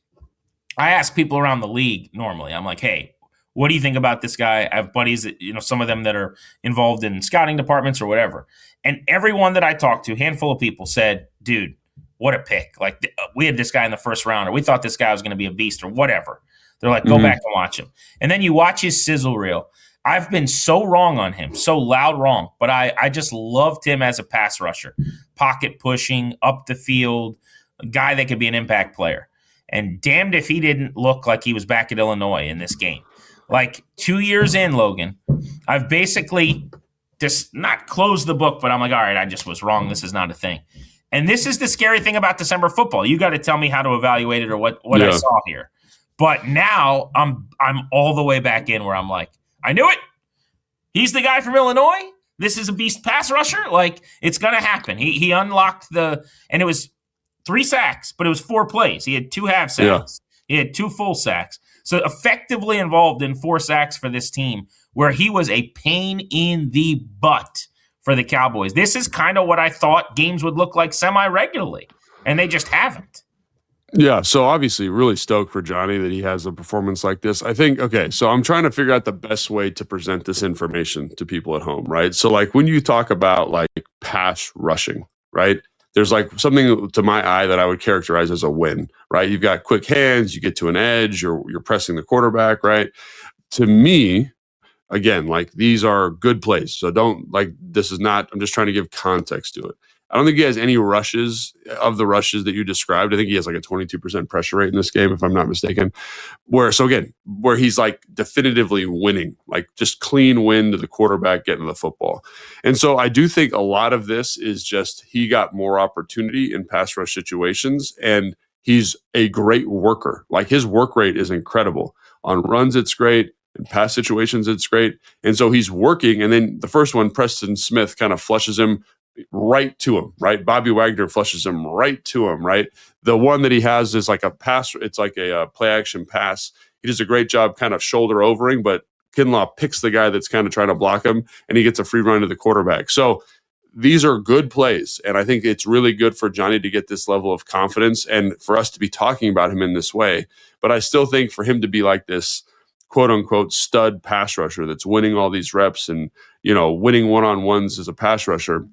Speaker 4: I ask people around the league normally. I'm like, hey, what do you think about this guy? I have buddies that, some of them that are involved in scouting departments or whatever. And everyone that I talked to, a handful of people said, dude, what a pick. Like, we had this guy in the first round, or we thought this guy was going to be a beast or whatever. They're like, go back and watch him. And then you watch his sizzle reel. I've been so wrong on him, so loud wrong, but I just loved him as a pass rusher. Pocket pushing, up the field, a guy that could be an impact player. And damned if he didn't look like he was back at Illinois in this game. Like 2 years in, Logan, I've basically just not closed the book, but I'm like, all right, I just was wrong. This is not a thing. And this is the scary thing about December football. You got to tell me how to evaluate it or what I saw here. But now I'm all the way back in where I'm like, I knew it. He's the guy from Illinois. This is a beast pass rusher. Like, it's going to happen. He unlocked and it was 3 sacks, but it was 4 plays. He had 2 half sacks. Yeah. He had 2 full sacks. So effectively involved in 4 sacks for this team, where he was a pain in the butt for the Cowboys. This is kind of what I thought games would look like semi-regularly, and they just haven't.
Speaker 5: Yeah, so obviously really stoked for Johnny that he has a performance like this. I think, okay, so I'm trying to figure out the best way to present this information to people at home, right? So like when you talk about like pass rushing, right? There's like something to my eye that I would characterize as a win, right? You've got quick hands, you get to an edge, you're pressing the quarterback, right? To me, again, like these are good plays. So don't like, this is not, I'm just trying to give context to it. I don't think he has any rushes of the rushes that you described. I think he has like a 22% pressure rate in this game, if I'm not mistaken. Where he's like definitively winning, like just clean win to the quarterback getting the football. And so I do think a lot of this is just he got more opportunity in pass rush situations, and he's a great worker. Like his work rate is incredible. On runs, it's great. In pass situations, it's great. And so he's working. And then the first one, Preston Smith kind of flushes him right to him, right? Bobby Wagner flushes him right to him, right? The one that he has is like a pass. It's like a play action pass. He does a great job kind of shoulder overing, but Kinlaw picks the guy that's kind of trying to block him, and he gets a free run to the quarterback. So these are good plays. And I think it's really good for Johnny to get this level of confidence and for us to be talking about him in this way. But I still think for him to be like this quote unquote stud pass rusher that's winning all these reps and, winning one-on-ones as a pass rusher,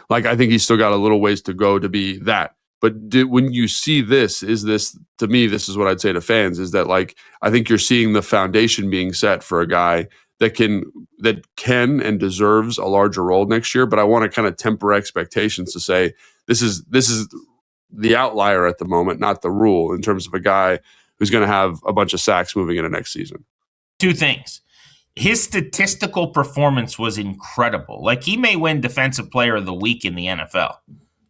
Speaker 5: like I think he's still got a little ways to go to be that. But when you see this, to me, this is what I'd say to fans, is that like, I think you're seeing the foundation being set for a guy that can and deserves a larger role next year. But I want to kind of temper expectations to say, this is the outlier at the moment, not the rule, in terms of a guy who's going to have a bunch of sacks moving into next season.
Speaker 4: Two things. His statistical performance was incredible. Like, he may win Defensive Player of the Week in the NFL.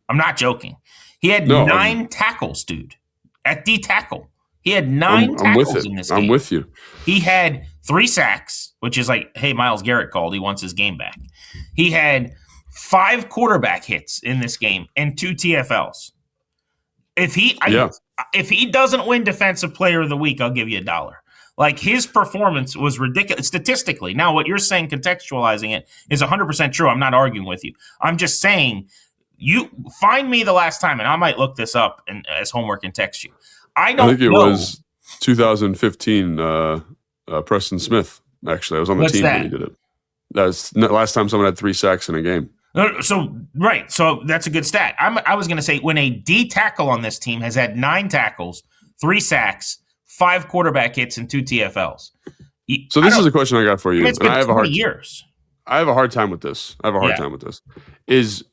Speaker 4: I'm not joking. He had 9 tackles, dude, at D tackle. He had 9 tackles in this game.
Speaker 5: I'm with you.
Speaker 4: He had 3 sacks, which is like, hey, Myles Garrett called. He wants his game back. He had 5 quarterback hits in this game and 2 TFLs. If he doesn't win Defensive Player of the Week, I'll give you $1. Like, his performance was ridiculous statistically. Now, what you're saying, contextualizing it, is 100% true. I'm not arguing with you. I'm just saying, you find me the last time, and I might look this up and as homework and text you. I think it
Speaker 5: was 2015. Preston Smith. Actually, I was on the team when he did it. That was the last time someone had 3 sacks in a game.
Speaker 4: So that's a good stat. I was going to say, when a D tackle on this team has had 9 tackles, 3 sacks, 5 quarterback hits, and 2 TFLs.
Speaker 5: So this is a question I got for you.
Speaker 4: It's been 20 years.
Speaker 5: I have a hard time with this. Is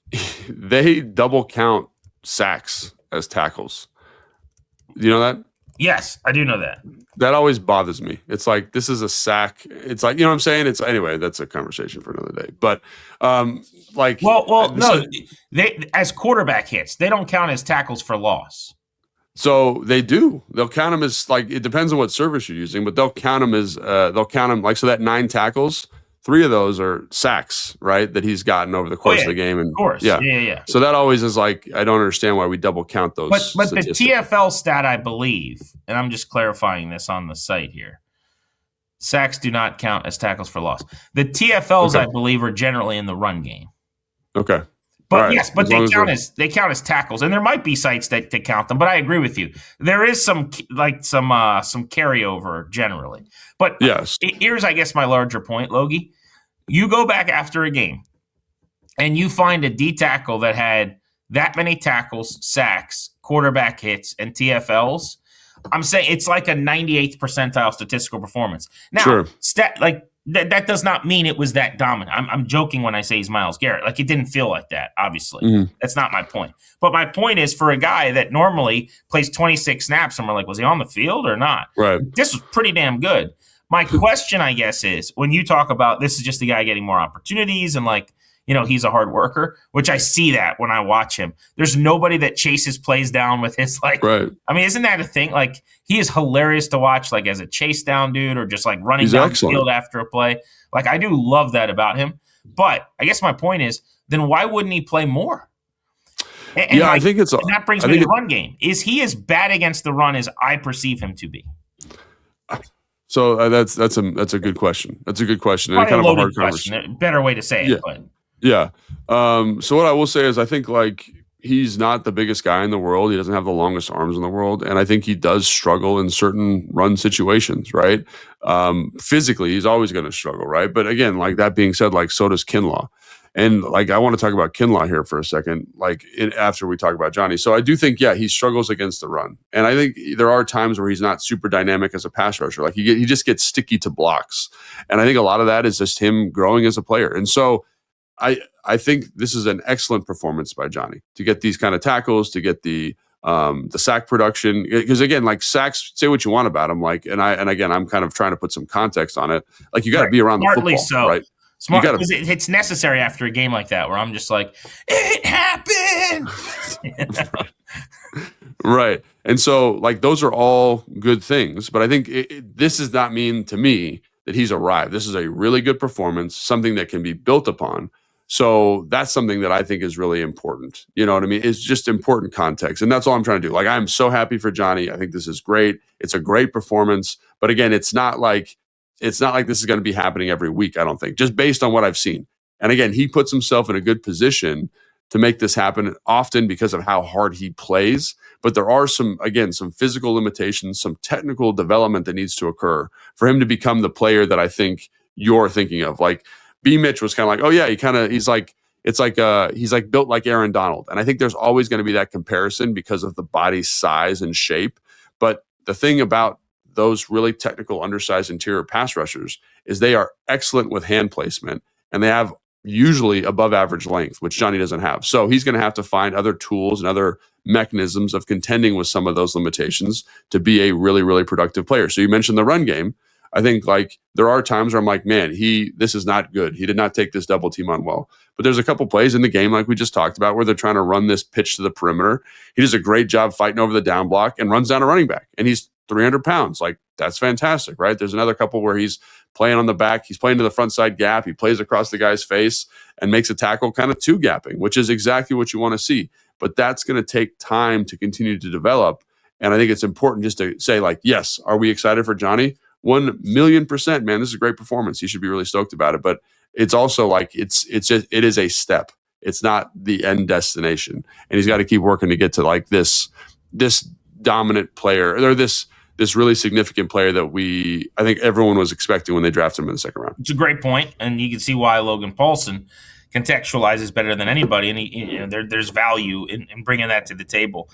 Speaker 5: they double count sacks as tackles? Do you know that?
Speaker 4: Yes, I do know that.
Speaker 5: That always bothers me. It's like, this is a sack. It's like, you know what I'm saying? It's anyway, that's a conversation for another day. But
Speaker 4: no, they as quarterback hits, they don't count as tackles for loss.
Speaker 5: So they do. They'll count them as, like, it depends on what service you're using, but they'll count them as like, so that 9 tackles, 3 of those are sacks, right? That he's gotten over the course of the game. And
Speaker 4: of course. Yeah.
Speaker 5: So that always is like, I don't understand why we double count those.
Speaker 4: But the TFL stat, I believe, and I'm just clarifying this on the site here, sacks do not count as tackles for loss. The TFLs, I believe, are generally in the run game.
Speaker 5: Okay.
Speaker 4: But
Speaker 5: right.
Speaker 4: yes, but they count as tackles, and there might be sites that count them. But I agree with you. There is some carryover generally. But
Speaker 5: yes,
Speaker 4: here's, I guess, my larger point, Logie. You go back after a game, and you find a D tackle that had that many tackles, sacks, quarterback hits, and TFLs. I'm saying it's like a 98th percentile statistical performance. Now, that does not mean it was that dominant. I'm joking when I say he's Myles Garrett. Like, it didn't feel like that, obviously. Mm-hmm. That's not my point. But my point is, for a guy that normally plays 26 snaps, and we're like, was he on the field or not?
Speaker 5: Right.
Speaker 4: This was pretty damn good. My question, I guess, is when you talk about this is just the guy getting more opportunities and, like, he's a hard worker, which I see that when I watch him. There's nobody that chases plays down with his, like, right. I mean, isn't that a thing? Like, he is hilarious to watch, like, as a chase down dude or just, like, running down the field after a play. Like, I do love that about him. But I guess my point is, then why wouldn't he play more? And
Speaker 5: I think it's...
Speaker 4: And that brings me to the run game. Is he as bad against the run as I perceive him to be?
Speaker 5: So that's a good question. That's a good question. And kind of a hard conversation.
Speaker 4: Better way to say it. But.
Speaker 5: Yeah. So what I will say is, I think, like, he's not the biggest guy in the world. He doesn't have the longest arms in the world. And I think he does struggle in certain run situations, right? Physically, he's always going to struggle, right? But again, like, that being said, like, so does Kinlaw. And, like, I want to talk about Kinlaw here for a second, like, after we talk about Johnny. So I do think, he struggles against the run. And I think there are times where he's not super dynamic as a pass rusher. Like, he just gets sticky to blocks. And I think a lot of that is just him growing as a player. And so I think this is an excellent performance by Johnny to get these kind of tackles, to get the sack production. Because again, like, sacks, say what you want about them, like, and again, I'm kind of trying to put some context on it. Like, you got to be around the football, right?
Speaker 4: Smart, because it's necessary after a game like that, where I'm just like, it happened.
Speaker 5: Right. And so, like, those are all good things, but I think this does not mean to me that he's arrived. This is a really good performance, something that can be built upon. So that's something that I think is really important. You know what I mean? It's just important context. And that's all I'm trying to do. Like, I'm so happy for Johnny. I think this is great. It's a great performance. But again, it's not like this is going to be happening every week, I don't think, just based on what I've seen. And again, he puts himself in a good position to make this happen often because of how hard he plays. But there are some physical limitations, some technical development that needs to occur for him to become the player that I think you're thinking of. Like B. Mitch was kind of like, oh yeah, he's like built like Aaron Donald. And I think there's always going to be that comparison because of the body's size and shape. But the thing about those really technical undersized interior pass rushers is they are excellent with hand placement, and they have usually above average length, which Johnny doesn't have. So he's going to have to find other tools and other mechanisms of contending with some of those limitations to be a really, really productive player. So you mentioned the run game. I think like there are times where I'm like, man, this is not good. He did not take this double team on well. But there's a couple plays in the game, like we just talked about, where they're trying to run this pitch to the perimeter. He does a great job fighting over the down block and runs down a running back. And he's 300 pounds. Like, that's fantastic, right? There's another couple where he's playing on the back. He's playing to the front side gap. He plays across the guy's face and makes a tackle kind of two gapping, which is exactly what you want to see. But that's going to take time to continue to develop. And I think it's important just to say, like, yes, are we excited for Johnny? 1,000,000%, man. This is a great performance. He should be really stoked about it. But it's also like it is a step. It's not the end destination. And he's got to keep working to get to like this dominant player, or this really significant player that I think everyone was expecting when they drafted him in the second round.
Speaker 4: It's a great point, and you can see why Logan Paulsen contextualizes better than anybody, and there's value in bringing that to the table.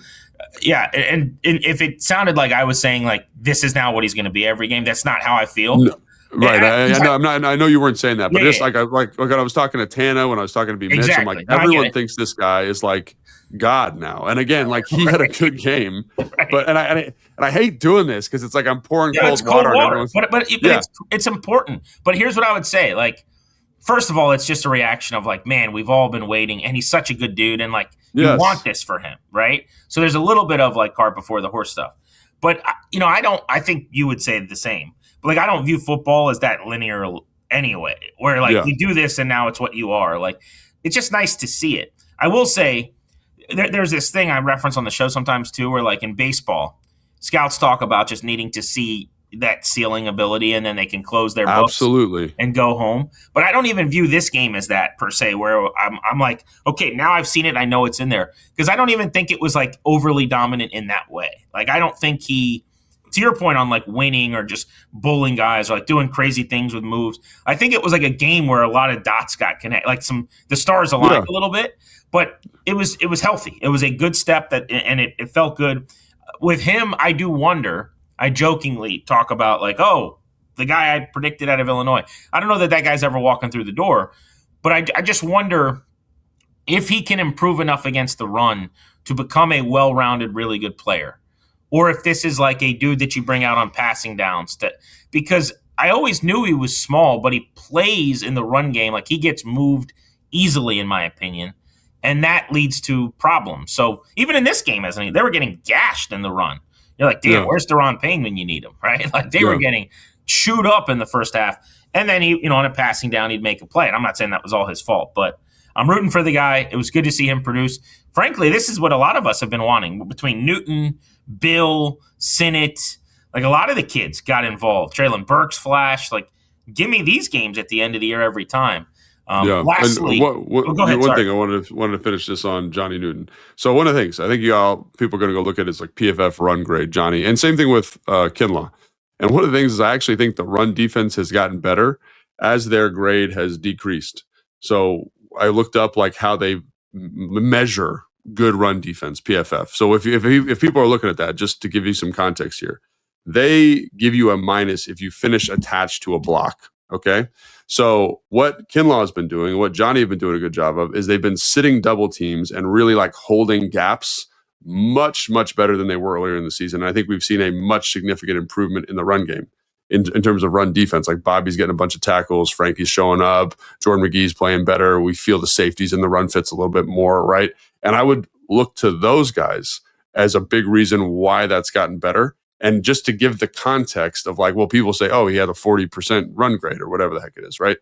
Speaker 4: And if it sounded like I was saying like this is now what he's going to be every game, that's not how I feel.
Speaker 5: No. Right, I know you weren't saying that, but just like I was talking to Tana when I was talking to B. Mitch, I'm like, everyone thinks this guy is like God now. And again, like he had a good game, but and I hate doing this because it's like I'm pouring cold water.
Speaker 4: But it's important. But here's what I would say: like, first of all, it's just a reaction of like, man, we've all been waiting, and he's such a good dude, and like you want this for him, right? So there's a little bit of like cart before the horse stuff. But I think you would say the same. But like, I don't view football as that linear anyway, where like you do this and now it's what you are. Like, it's just nice to see it. I will say there's this thing I reference on the show sometimes too, where like in baseball, scouts talk about just needing to see that ceiling ability and then they can close their books and go home. But I don't even view this game as that per se, where I'm like, okay, now I've seen it. I know it's in there, because I don't even think it was like overly dominant in that way. Like, I don't think he, to your point on like winning or just bullying guys or like doing crazy things with moves, I think it was like a game where a lot of dots got connected, like the stars aligned a little bit, but it was healthy. It was a good step and it felt good. With him, I do wonder, I jokingly talk about like, oh, the guy I predicted out of Illinois. I don't know that guy's ever walking through the door, but I just wonder if he can improve enough against the run to become a well-rounded, really good player. Or if this is like a dude that you bring out on passing downs. Because I always knew he was small, but he plays in the run game. Like, he gets moved easily, in my opinion. And that leads to problems. So even in this game, they were getting gashed in the run. You're like, damn, where's Deron Payne when you need him, right? Like, they were getting chewed up in the first half. And then he, on a passing down, he'd make a play. And I'm not saying that was all his fault, but I'm rooting for the guy. It was good to see him produce. Frankly, this is what a lot of us have been wanting. Between Newton, Bill, Sinnott, like a lot of the kids got involved. Traylon Burks flashed. Like, give me these games at the end of the year every time. Lastly,
Speaker 5: go ahead. One thing I wanted to finish this on Johnny Newton. So one of the things I think people are going to go look at is like PFF run grade Johnny, and same thing with Kinlaw. And one of the things is I actually think the run defense has gotten better as their grade has decreased. So I looked up like how they measure good run defense, PFF. So if people are looking at that, just to give you some context here, they give you a minus if you finish attached to a block. Okay. So what Kinlaw has been doing, what Johnny have been doing a good job of, is they've been sitting double teams and really like holding gaps much, much better than they were earlier in the season. And I think we've seen a much significant improvement in the run game in terms of run defense. Like, Bobby's getting a bunch of tackles, Frankie's showing up, Jordan McGee's playing better. We feel the safeties in the run fits a little bit more, right? And I would look to those guys as a big reason why that's gotten better. And just to give the context of like, well, people say, oh, he had a 40% run grade or whatever the heck it is, right?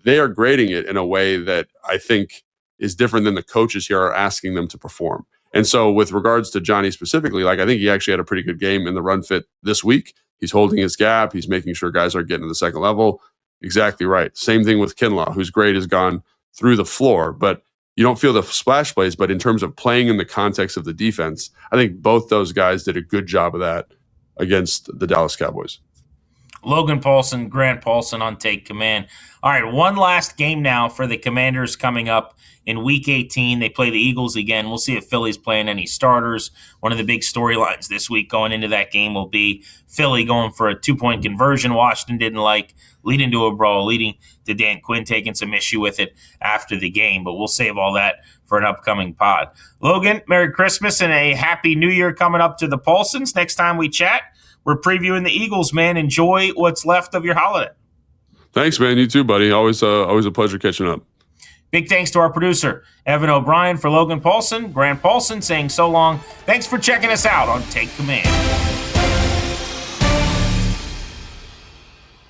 Speaker 5: They are grading it in a way that I think is different than the coaches here are asking them to perform. And so with regards to Johnny specifically, like, I think he actually had a pretty good game in the run fit this week. He's holding his gap. He's making sure guys are getting to the second level. Exactly right. Same thing with Kinlaw, whose grade has gone through the floor, but you don't feel the splash plays. But in terms of playing in the context of the defense, I think both those guys did a good job of that against the Dallas Cowboys.
Speaker 4: Logan Paulsen, Grant Paulsen on Take Command. All right, one last game now for the Commanders coming up in Week 18. They play the Eagles again. We'll see if Philly's playing any starters. One of the big storylines this week going into that game will be Philly going for a 2-point conversion Washington didn't like, leading to a brawl, leading to Dan Quinn taking some issue with it after the game. But we'll save all that for an upcoming pod. Logan, Merry Christmas and a Happy New Year coming up to the Paulsens. Next time we chat, we're previewing the Eagles, man. Enjoy what's left of your holiday.
Speaker 5: Thanks, man. You too, buddy. Always a pleasure catching up.
Speaker 4: Big thanks to our producer, Evan O'Brien, for Logan Paulsen. Grant Paulsen saying so long. Thanks for checking us out on Take Command.